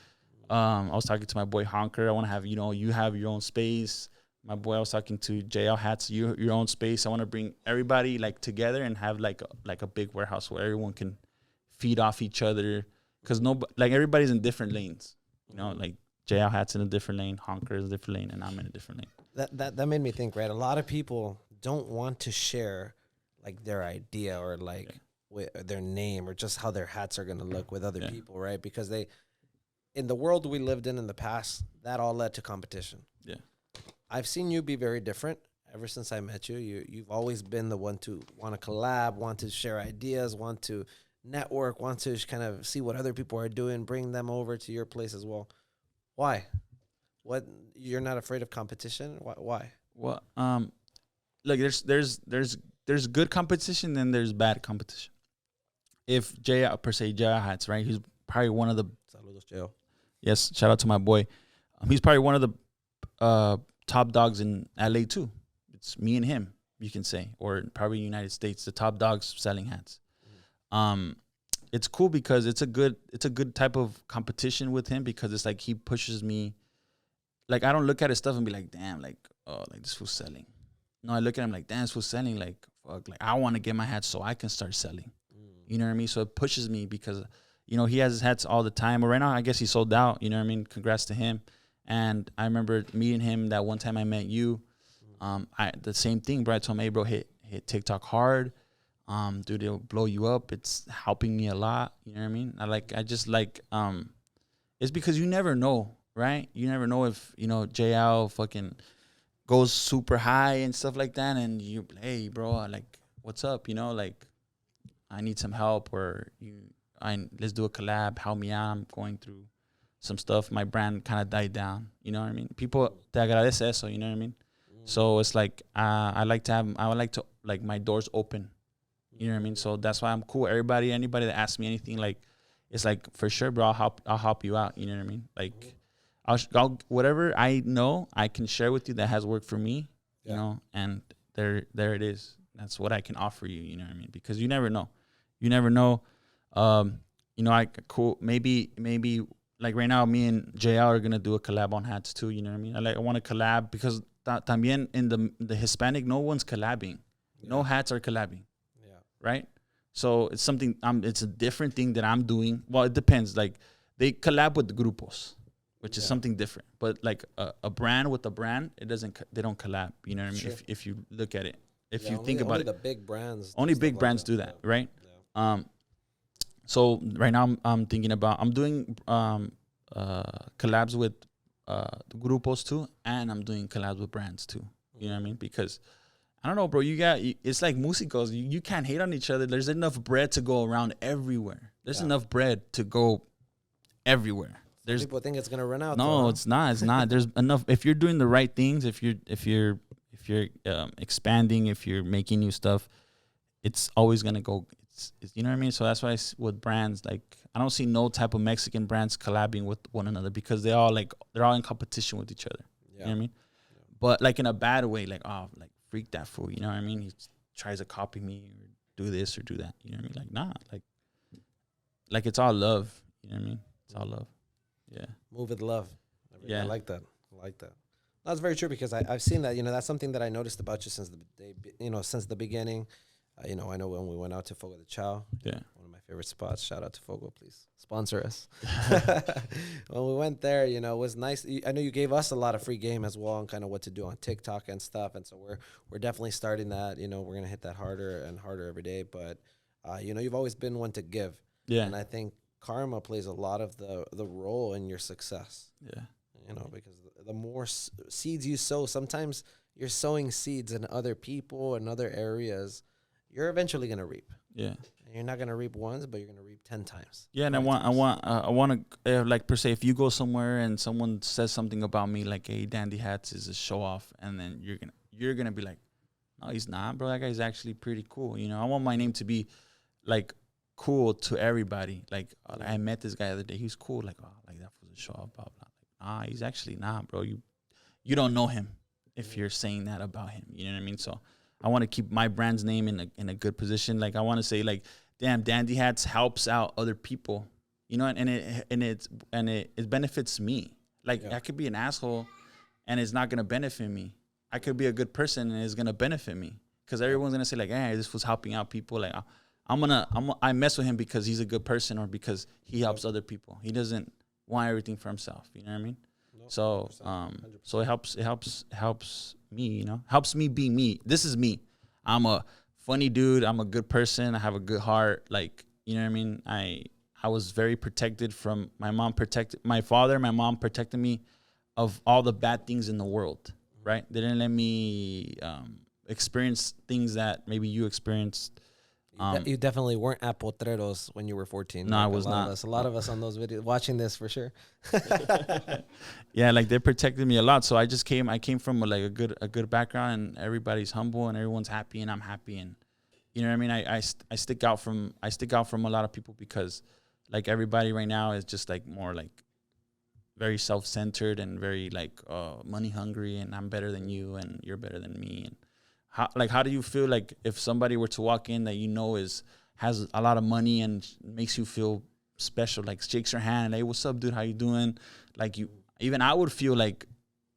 I was talking to my boy Honker. I want to have, you have your own space. My boy, I was talking to JL Hats, your own space. I want to bring everybody like together and have like a big warehouse where everyone can feed off each other. Cause like everybody's in different lanes, like JL Hats in a different lane, Honker is a different lane, and I'm in a different lane. That made me think, right? A lot of people don't want to share like their idea or like with their name or just how their hats are going to look with other people, right? Because in the world we lived in the past, that all led to competition. Yeah. I've seen you be very different ever since I met you. You've always been the one to want to collab, want to share ideas, want to network, want to kind of see what other people are doing, bring them over to your place as well. Why? What, you're not afraid of competition? Why? Well, look, there's good competition and there's bad competition. If Jay per se Jay Hats, right? He's probably one of the Saludos, Jay. Yes, shout out to my boy. He's probably one of the top dogs in LA too. It's me and him, you can say, or probably United States, the top dogs selling hats. It's cool because it's a good type of competition with him because it's like he pushes me. Like I don't look at his stuff and be like, damn, like like this fool's selling. No, I look at him like, damn, this fool's selling. Like fuck, like I want to get my hats so I can start selling. You know what I mean? So it pushes me because he has his hats all the time. But right now, I guess he sold out. You know what I mean? Congrats to him. And I remember meeting him that one time I met you. The same thing, bro. I told him, hey, bro, hit TikTok hard. Dude, it'll blow you up. It's helping me a lot. You know what I mean? It's because you never know, right? You never know if, JL fucking goes super high and stuff like that. And you, hey, bro, like, what's up? Like, I need some help or let's do a collab. Help me out. I'm going through some stuff. My brand kind of died down. You know what I mean? People te agradece eso. You know what I mean? So it's like I like to like my doors open. You know what I mean? So that's why I'm cool. Anybody that asks me anything, like it's like for sure, bro. I'll help you out. You know what I mean? Like I'll whatever I know I can share with you that has worked for me. You know, and there it is. That's what I can offer you. You know what I mean? Because you never know. You never know. Maybe like right now, me and JL are gonna do a collab on hats too. You know what I mean? I want to collab because también in the Hispanic, no one's collabing. Yeah. No hats are collabing. Yeah. Right. So it's something. It's a different thing that I'm doing. Well, it depends. Like they collab with the grupos, which is something different. But like a brand with a brand, they don't collab. You know what I mean? Sure. If you look at it, if you think about it, the big brands. Only big brands do that, right? Yeah. So right now I'm thinking about I'm doing collabs with the grupos too, and I'm doing collabs with brands too. You know what I mean? Because I don't know, bro. It's like musicos. You can't hate on each other. There's enough bread to go around everywhere. There's enough bread to go everywhere. People think it's gonna run out. No, it's not. It's not. There's enough. If you're doing the right things, if you're expanding, if you're making new stuff, it's always gonna go. You know what I mean? So that's why with brands, like I don't see no type of Mexican brands collabing with one another because they're all in competition with each other. Yeah. You know what I mean? Yeah. But like in a bad way, like like freak that fool. You know what I mean? He tries to copy me or do this or do that. You know what I mean? Like nah, like it's all love. You know what I mean? It's all love. Yeah. Move with love. I like that. That's very true because I've seen that. That's something that I noticed about you since the day. Since the beginning. I know when we went out to Fogo de Chao. Yeah. One of my favorite spots. Shout out to Fogo, please sponsor us. When we went there, it was nice. I know you gave us a lot of free game as well and kind of what to do on TikTok and stuff. And so we're definitely starting that. We're gonna hit that harder and harder every day. But you've always been one to give. Yeah. And I think karma plays a lot of the role in your success. Yeah. Because the more seeds you sow, sometimes you're sowing seeds in other people and other areas. You're eventually gonna reap. Yeah. And you're not gonna reap once, but you're gonna reap 10 times. Yeah, and I want to like per se, if you go somewhere and someone says something about me, like, "Hey, Dandy Hats is a show off," and then you're gonna be like, "No, he's not, bro. That guy's actually pretty cool." I want my name to be like cool to everybody. Like I met this guy the other day. He's cool. Like like that was a show off. Blah blah. He's actually not, bro. You don't know him if you're saying that about him. You know what I mean? So I want to keep my brand's name in a good position. Like I want to say like damn, Dandy Hats helps out other people, you know, and it benefits me. Like I could be an asshole, and it's not gonna benefit me. I could be a good person, and it's gonna benefit me because everyone's gonna say like, hey, this was helping out people. Like I mess with him because he's a good person or because he helps other people. He doesn't want everything for himself. You know what I mean? Nope, so 100%. So it helps me, you know, helps me be me. This is me. I'm a funny dude. I'm a good person. I have a good heart. Like, you know what I mean? I was very protected from my mom. My father, my mom protected me of all the bad things in the world. Right? They didn't let me experience things that maybe you experienced. You definitely weren't at Potreros when you were 14. No, like I was not. A lot of us on those videos watching this for sure. Yeah, like they protected me a lot. So I came from like a good background, and everybody's humble and everyone's happy and I'm happy, and you know what I mean. I stick out from a lot of people because like everybody right now is just like more like very self-centered and very like money hungry, and I'm better than you and you're better than me. And how do you feel like if somebody were to walk in that you know has a lot of money and makes you feel special, like shakes your hand, hey, what's up, dude, how you doing? Like I would feel like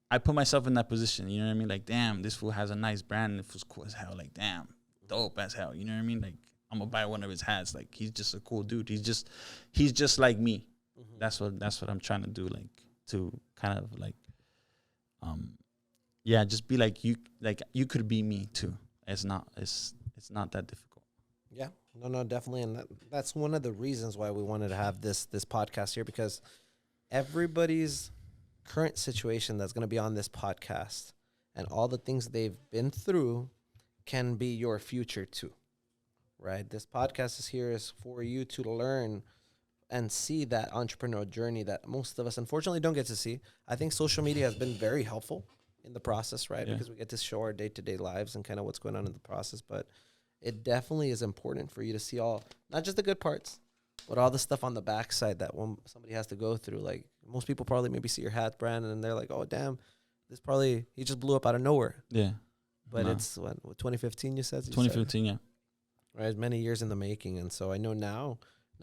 I put myself in that position, you know what I mean? Like, damn, this fool has a nice brand and it feels cool as hell. Like, damn, dope as hell, you know what I mean? Like, I'm gonna buy one of his hats. Like, he's just a cool dude. He's just like me. Mm-hmm. That's what I'm trying to do, like to kind of like yeah, just be like you could be me too. It's not that difficult. Yeah, no, definitely, and that's one of the reasons why we wanted to have this podcast here, because everybody's current situation that's going to be on this podcast and all the things they've been through can be your future too, right? This podcast is for you to learn and see that entrepreneurial journey that most of us unfortunately don't get to see. I think social media has been very helpful in the process, right? Yeah. Because we get to show our day-to-day lives and kind of what's going on in the process. But it definitely is important for you to see all, not just the good parts, but all the stuff on the backside that somebody has to go through. Like most people probably maybe see your hat brand and they're like, oh, damn, he just blew up out of nowhere. Yeah. But it's what 2015 you said? 2015, yeah. Right, many years in the making. And so I know now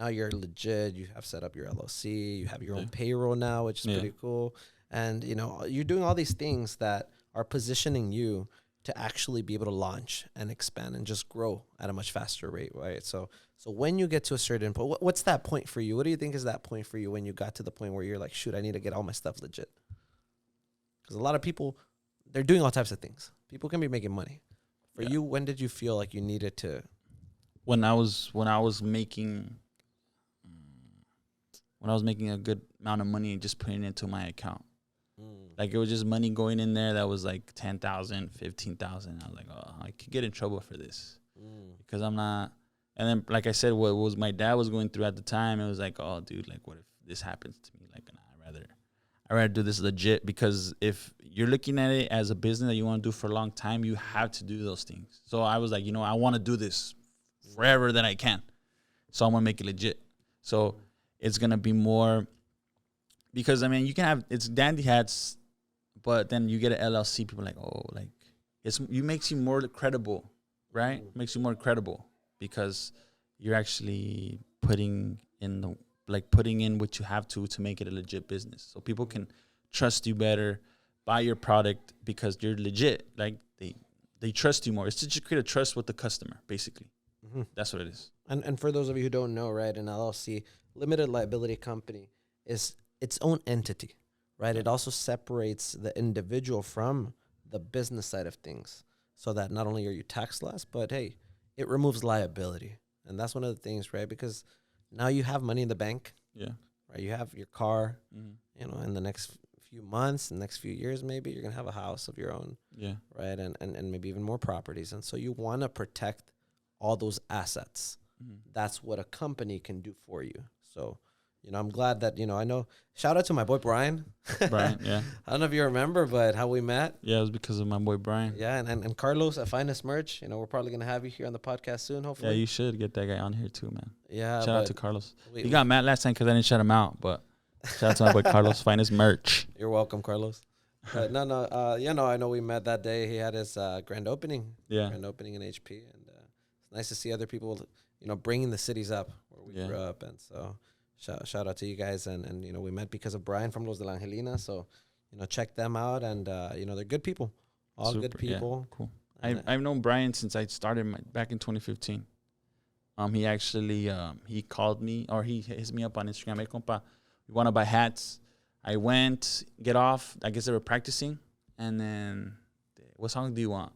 you're legit. You have set up your LLC. You have your own payroll now, which is pretty cool. And, you know, you're doing all these things that are positioning you to actually be able to launch and expand and just grow at a much faster rate, right? So when you get to a certain point, what's that point for you? What do you think is that point for you when you got to the point where you're like, shoot, I need to get all my stuff legit? Because a lot of people, they're doing all types of things. People can be making money. For you, when did you feel like you needed to? When I was making a good amount of money and just putting it into my account. Like it was just money going in there that was like 10,000, 15,000. I was like, oh, I could get in trouble for this because I'm not. And then, like I said, what was my dad was going through at the time, it was like, oh, dude, like what if this happens to me? Like, nah, I'd rather do this legit, because if you're looking at it as a business that you want to do for a long time, you have to do those things. So I was like, you know, I want to do this forever that I can. So I'm going to make it legit. So it's going to be more. Because, I mean, you can have, it's Dandy Hats, but then you get an LLC. People are like, oh, like, makes you more credible, right? Makes you more credible because you're actually putting in what you have to make it a legit business. So people can trust you better, buy your product because you're legit. Like, they trust you more. It's to just create a trust with the customer, basically. Mm-hmm. That's what it is. And for those of you who don't know, right, an LLC, limited liability company, is its own entity, right? It also separates the individual from the business side of things, so that not only are you taxed less, but hey, it removes liability. And that's one of the things, right? Because now you have money in the bank, right? You have your car, you know, in the next few months, the next few years, maybe you're gonna have a house of your own, right? And maybe even more properties. And so you want to protect all those assets. That's what a company can do for you. So, you know, I'm glad that, you know, I know, shout out to my boy, Brian. Brian, yeah. I don't know if you remember, but how we met. Yeah, it was because of my boy, Brian. Yeah, and Carlos at Finest Merch. You know, we're probably going to have you here on the podcast soon, hopefully. Yeah, you should get that guy on here too, man. Yeah. Shout out to Carlos. He got mad last time because I didn't shout him out, but shout out to my boy, Carlos, Finest Merch. You're welcome, Carlos. But you know, I know we met that day. He had his grand opening. Yeah. Grand opening in HP. And it's nice to see other people, bringing the cities up where we Yeah. grew up. And so shout out to you guys. And we met because of Brian from Los de la Angelina. So, check them out. And, they're good people. All Super, good people. Yeah, cool. And, I've known Brian since I started back in 2015. He actually he called me, or he hits me up on Instagram. Hey, compa, we want to buy hats. I went, get off. I guess they were practicing. And then, what song do you want?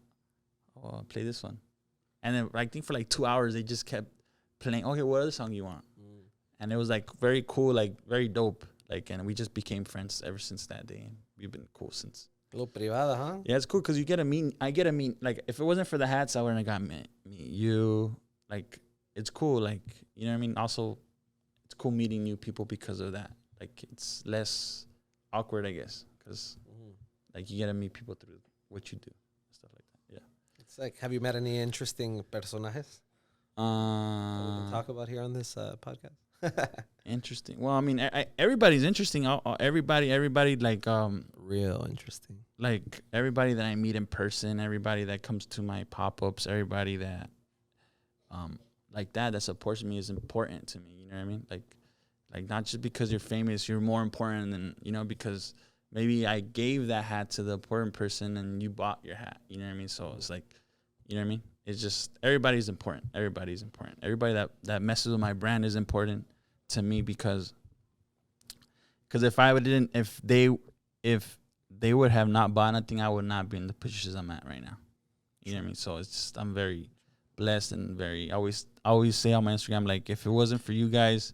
Oh, play this one. And then I think for like 2 hours, they just kept playing. Okay, what other song you want? And it was like very cool, like very dope. Like, and we just became friends ever since that day. And we've been cool since. a little privada, huh? Yeah, it's cool because you get to meet. I get to meet. Like, if it wasn't for the hats, I wouldn't have got meet you. Like, it's cool. Like, you know what I mean? Also, it's cool meeting new people because of that. Like, it's less awkward, I guess, because like you get to meet people through what you do, stuff like that. Yeah. It's like, have you met any interesting personajes that we can talk about here on this podcast? Interesting. Well, I mean, everybody's interesting. Everybody, like, Real interesting. like everybody that I meet in person, everybody that comes to my pop-ups, everybody that, like that supports me is important to me. You know what I mean? Like not just because you're famous, you're more important than, because maybe I gave that hat to the important person and you bought your hat. You know what I mean? So it's like, you know what I mean? It's just, everybody's important. Everybody's important. Everybody that messes with my brand is important to me because if they would have not bought nothing, I would not be in the positions I'm at right now. You know what I mean? So it's just, I'm very blessed and I always say on my Instagram, like, if it wasn't for you guys,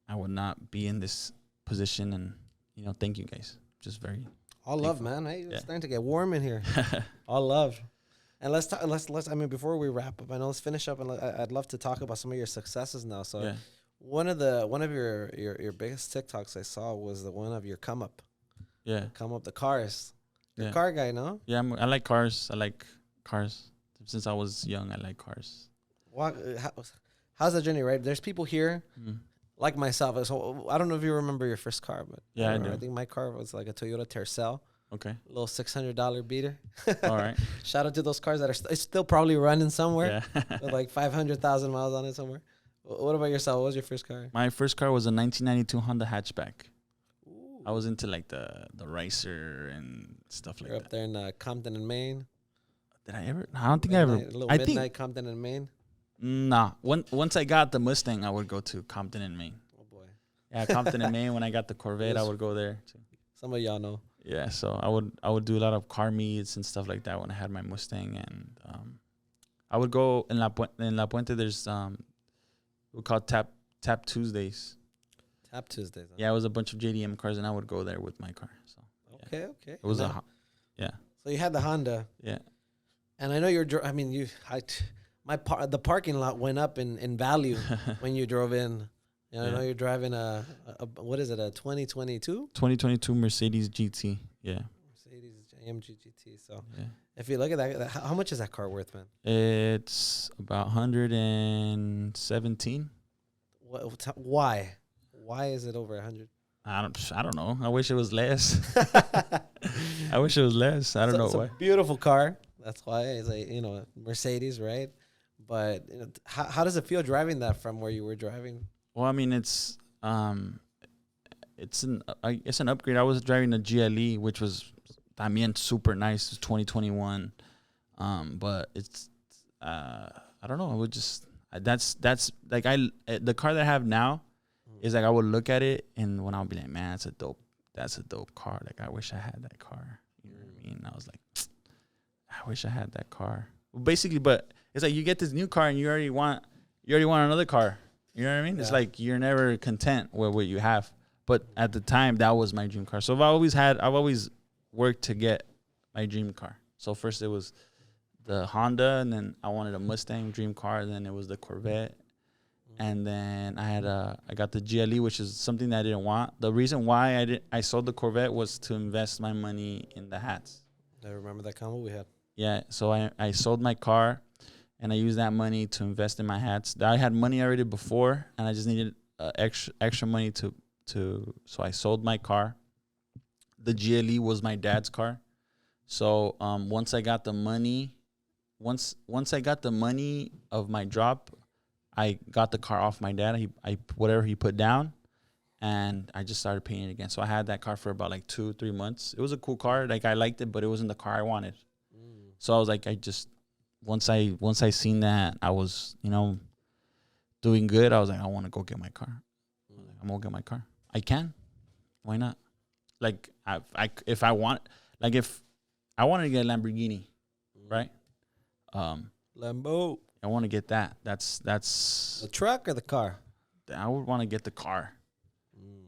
I would not be in this position. And, thank you guys. Just very all love, man. Hey, it's starting to get warm in here. All love. And let's talk. I mean, before we wrap up, I know let's finish up, and I'd love to talk about some of your successes now. So, one of your biggest TikToks I saw was the one of your come up. Yeah, come up the cars. You're a car guy, no? Yeah, I like cars. I like cars since I was young. I like cars. How's the journey? Right, there's people here. Like myself, so I don't know if you remember your first car, but I do. I think my car was like a Toyota Tercel. Okay. A little $600 beater. All right. Shout out to those cars that are still probably running somewhere. Yeah. With like 500,000 miles on it somewhere. What about yourself? What was your first car? My first car was a 1992 Honda hatchback. Ooh. I was into like the racer and stuff like that. You're up there in Compton and Maine. Did I ever? I don't think I ever. A little midnight Compton and Maine. Nah. Once I got the Mustang, I would go to Compton and Maine. Oh boy. Yeah, Compton and Maine. When I got the Corvette, I would go there too. Some of y'all know. Yeah, so I would do a lot of car meets and stuff like that when I had my Mustang, and I would go in La Puente. There's we call Tap Tuesdays. Tap Tuesdays. Huh? Yeah, it was a bunch of JDM cars, and I would go there with my car. So okay. It was yeah. So you had the Honda. Yeah. And I know the parking lot went up in value when you drove in. I know you're driving a what is it, a 2022? 2022 Mercedes GT. Yeah. Mercedes AMG GT. So yeah. If you look at that, how much is that car worth, man? It's about 117. Why? Why is it over 100? I don't know. I wish it was less. I wish it was less. I don't know why. It's a beautiful car. That's why it's a Mercedes, right? But how does it feel driving that from where you were driving? Well, I mean, it's an upgrade. I was driving a GLE, which was, I mean, super nice. It's 2021, but it's I don't know. I would just that's like the car that I have now is like I would look at it and when I would be like, man, that's a dope car. Like I wish I had that car. You know what I mean? I was like, I wish I had that car. Well, basically, but it's like you get this new car and you already want another car. You know what I mean? Yeah. It's like you're never content with what you have. But at the time, that was my dream car. So I've always worked to get my dream car. So first it was the Honda, and then I wanted a Mustang dream car, and then it was the Corvette. And then I got the GLE, which is something that I didn't want. The reason why I sold the Corvette was to invest my money in the hats. I remember that combo we had. Yeah, so I sold my car, and I used that money to invest in my hats. I had money already before, and I just needed extra money so I sold my car. The GLE was my dad's car. So once I got the money of my drop, I got the car off my dad. Whatever he put down, and I just started painting it again. So I had that car for about like 2-3 months. It was a cool car. Like I liked it, but it wasn't the car I wanted. So I was like, once I seen that I was, doing good, I was like, I want to go get my car. I'm gonna get my car. I can. Why not? Like if I wanted to get a Lamborghini, right? Lambo. I want to get that. That's the truck or the car. I would want to get the car.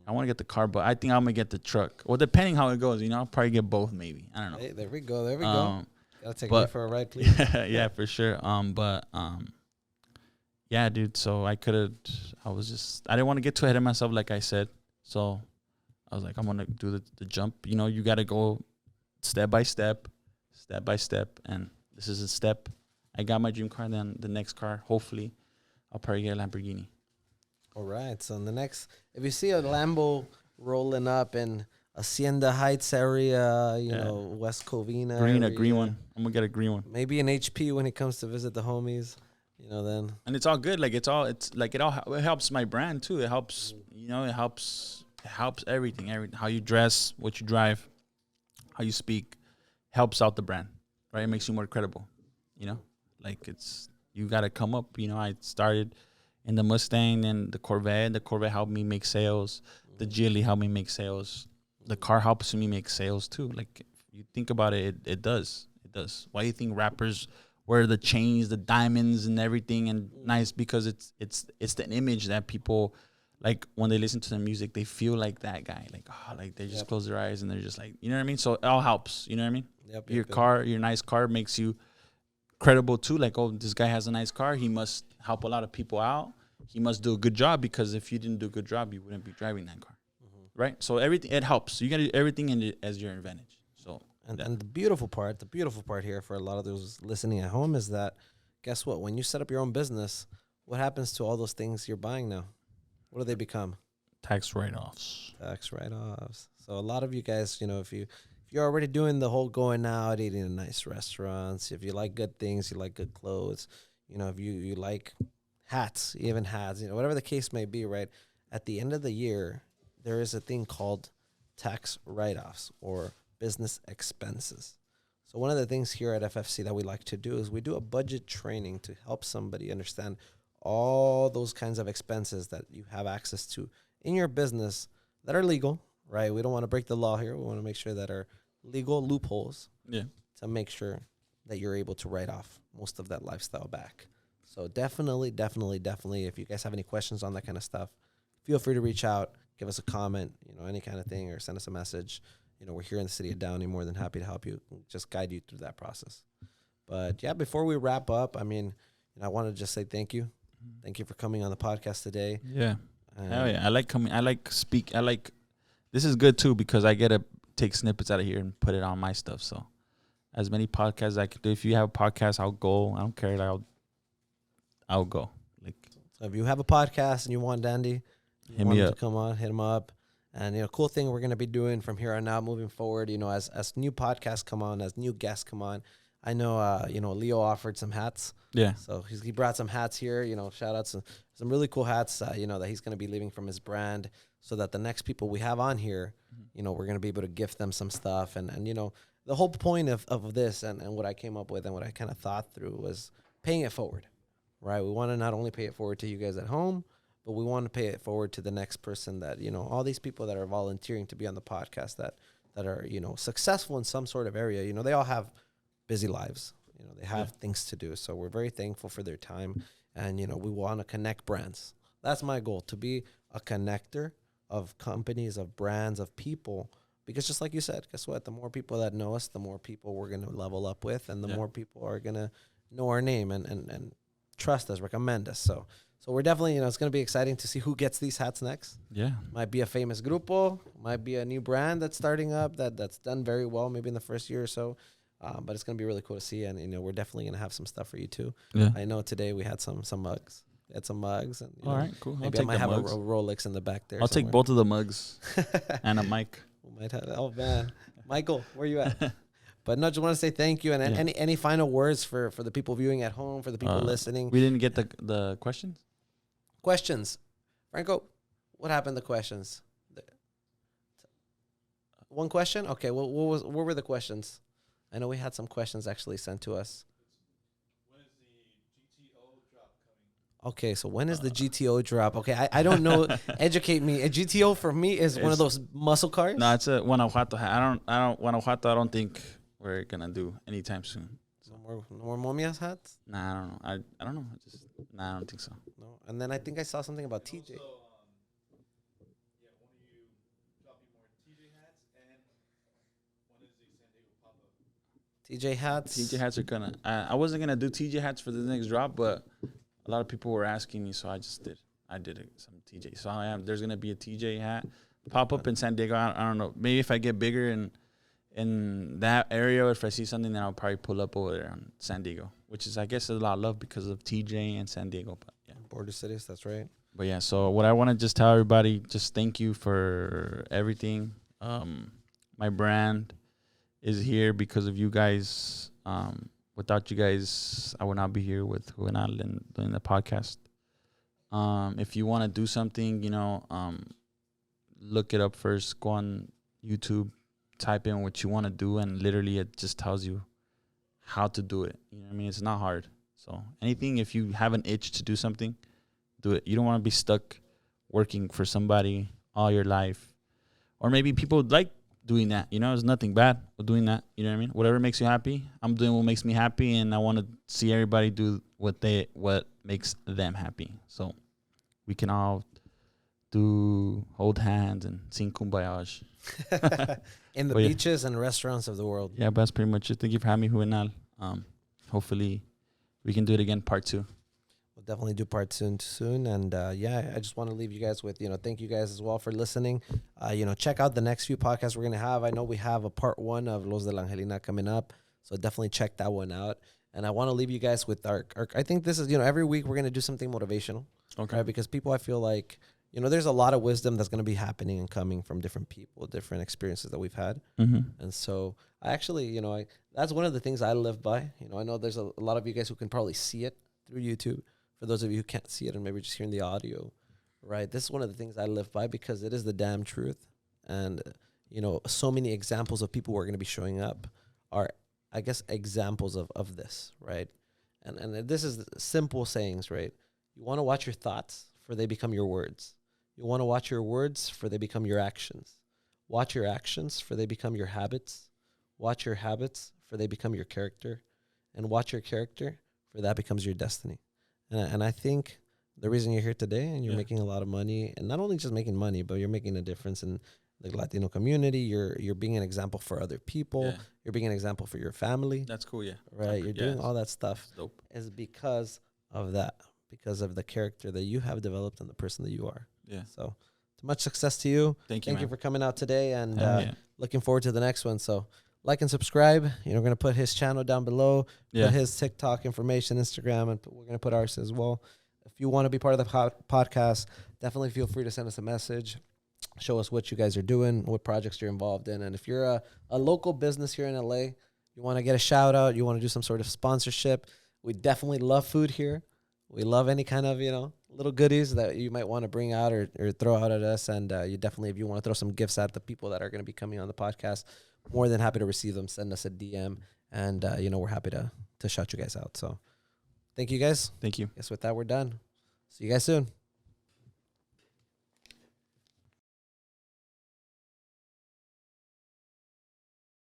I want to get the car, but I think I'm gonna get the truck. Well, depending how it goes, I'll probably get both. Maybe I don't know. Hey, there we go. Gotta take me for a ride, please. Yeah, for sure. Yeah, dude. So I didn't want to get too ahead of myself, like I said. So I was like, I'm gonna do the jump. You got to go step by step, and this is a step. I got my dream car. Then the next car, hopefully, I'll probably get a Lamborghini. All right. So in the next, if you see a Lambo rolling up in Hacienda Heights area, West Covina, a green one. I'm gonna get a green one. Maybe an HP when he comes to visit the homies. Then. And it's all good. Like it helps my brand too. It helps. It helps everything. How you dress, what you drive, how you speak, helps out the brand. Right. It makes you more credible. Like you got to come up. I started in the Mustang and the Corvette. The Corvette helped me make sales. The Geely helped me make sales. The car helps me make sales too. Like if you think about it, it does. It does. Why do you think rappers wear the chains, the diamonds, and everything, and nice? Because it's the image that people like when they listen to the music. They feel like that guy. Like they just close their eyes and they're just like, you know what I mean. So it all helps. You know what I mean. Your nice car makes you credible too. Like, oh, this guy has a nice car. He must help a lot of people out. He must do a good job, because if you didn't do a good job, you wouldn't be driving that car, right? So everything, it helps. You got to do everything as your advantage. So and the beautiful part here for a lot of those listening at home is that, guess what? When you set up your own business, what happens to all those things you're buying now? What do they become? Tax write-offs. So a lot of you guys, if you're already doing the whole going out, eating in nice restaurants, if you like good things, you like good clothes, if you like hats, whatever the case may be, right? At the end of the year, there is a thing called tax write-offs or business expenses. So one of the things here at FFC that we like to do is we do a budget training to help somebody understand all those kinds of expenses that you have access to in your business that are legal, right? We don't want to break the law here. We want to make sure that are legal loopholes to make sure that you're able to write off most of that lifestyle back. So definitely, if you guys have any questions on that kind of stuff, feel free to reach out, give us a comment, any kind of thing, or send us a message. We're here in the city of Downey, more than happy to help you, just guide you through that process. But yeah, before we wrap up, I want to just say thank you. Thank you for coming on the podcast today. Yeah. Hell yeah. I like coming. This is good too, because I get to take snippets out of here and put it on my stuff. So as many podcasts as I can do. If you have a podcast, I'll go. I don't care. I'll go. So if you have a podcast and you want Dandy, hit me up. To come on, hit him up. And, cool thing we're going to be doing from here on out moving forward, as new podcasts come on, as new guests come on. I know, Leo offered some hats. Yeah. So he brought some hats here, shout out to some really cool hats, that he's going to be leaving from his brand, so that the next people we have on here, we're going to be able to gift them some stuff. And the whole point of this and what I came up with and what I kind of thought through was paying it forward, right? We want to not only pay it forward to you guys at home, but we want to pay it forward to the next person that, all these people that are volunteering to be on the podcast that are, successful in some sort of area. They all have busy lives. They have things to do. So we're very thankful for their time. And, we want to connect brands. That's my goal, to be a connector of companies, of brands, of people. Because just like you said, guess what? The more people that know us, the more people we're going to level up with, and the more people are going to know our name and trust us, recommend us. So we're definitely, it's going to be exciting to see who gets these hats next. Yeah. Might be a famous grupo, might be a new brand that's starting up that's done very well maybe in the first year or so. But it's going to be really cool to see. And, we're definitely going to have some stuff for you too. Yeah. I know today we had some mugs. We had some mugs. And, all right, cool. Maybe I might have a Rolex in the back there. I'll take both of the mugs and a mic. We might have. Oh, man. Michael, where you at? But no, just want to say thank you. And any final words for the people viewing at home, for the people listening? We didn't get the questions? Questions. Franco, what happened to questions? One question? Okay, what were the questions? I know we had some questions actually sent to us. When is the GTO drop coming? Okay, so when is the GTO drop? Okay, I don't know. Educate me. A GTO for me is one of those muscle cars. No, it's a Guanajuato hat. Guanajuato, I don't think we're going to do anytime soon. No more momias hats? Nah, I don't know. I don't know. I don't think so. No. And then I think I saw something about TJ. Also, yeah, when are you dropping more TJ hats, and when is the San Diego pop-up? TJ hats. TJ hats are gonna. I wasn't gonna do TJ hats for the next drop, but a lot of people were asking me, so I just did. I did some TJ. So there's gonna be a TJ hat pop up in San Diego. I don't know. Maybe if I get bigger in that area, if I see something, then I'll probably pull up over there on San Diego, which is, I guess, a lot of love because of TJ and San Diego. But yeah, Border cities. That's right. But yeah, so what I want to just tell everybody, just thank you for everything. My brand is here because of you guys. Without you guys, I would not be here with Juvenal and doing the podcast. If you want to do something, look it up first. Go on YouTube, type in what you want to do, and literally it just tells you how to do it. You know what I mean? It's not hard. So anything, if you have an itch to do something, do it. You don't want to be stuck working for somebody all your life. Or maybe people like doing that. There's nothing bad with doing that. You know what I mean? Whatever makes you happy. I'm doing what makes me happy, and I want to see everybody do what makes them happy. So we can all hold hands and sing Kumbaya. In the beaches and restaurants of the world. Yeah, but that's pretty much it. Thank you for having me, Juvenal. Hopefully we can do it again, part 2. We'll definitely do part soon. And I just want to leave you guys with, thank you guys as well for listening. Check out the next few podcasts we're going to have. I know we have a part 1 of Los de la Angelina coming up, so definitely check that one out. And I want to leave you guys with our I think this is, every week we're going to do something motivational. Okay. Right? Because people, I feel like, there's a lot of wisdom that's going to be happening and coming from different people, different experiences that we've had. Mm-hmm. And so I actually, that's one of the things I live by. I know there's a lot of you guys who can probably see it through YouTube. For those of you who can't see it and maybe just hearing the audio, right? This is one of the things I live by because it is the damn truth. And, so many examples of people who are going to be showing up are, I guess, examples of this, right? And this is simple sayings, right? You want to watch your thoughts, for they become your words. You want to watch your words, for they become your actions. Watch your actions, for they become your habits. Watch your habits, for they become your character. And watch your character, for that becomes your destiny. And I think the reason you're here today and you're making a lot of money, and not only just making money, but you're making a difference in the Latino community. You're being an example for other people. Yeah. You're being an example for your family. That's cool, yeah. Right? You're doing all that stuff. Dope. Is because of that, because of the character that you have developed and the person that you are. Yeah. So much success to you. Thank you, Thank you for coming out today, and looking forward to the next one. So like and subscribe. We're going to put his channel down below, put his TikTok information, Instagram, and we're going to put ours as well. If you want to be part of the podcast, definitely feel free to send us a message. Show us what you guys are doing, what projects you're involved in. And if you're a local business here in LA, you want to get a shout out, you want to do some sort of sponsorship, we definitely love food here. We love any kind of, little goodies that you might want to bring out or throw out at us. And you definitely, if you want to throw some gifts at the people that are going to be coming on the podcast, more than happy to receive them. Send us a DM, and we're happy to shout you guys out. So thank you guys. Thank you. Guess with that, we're done. See you guys soon.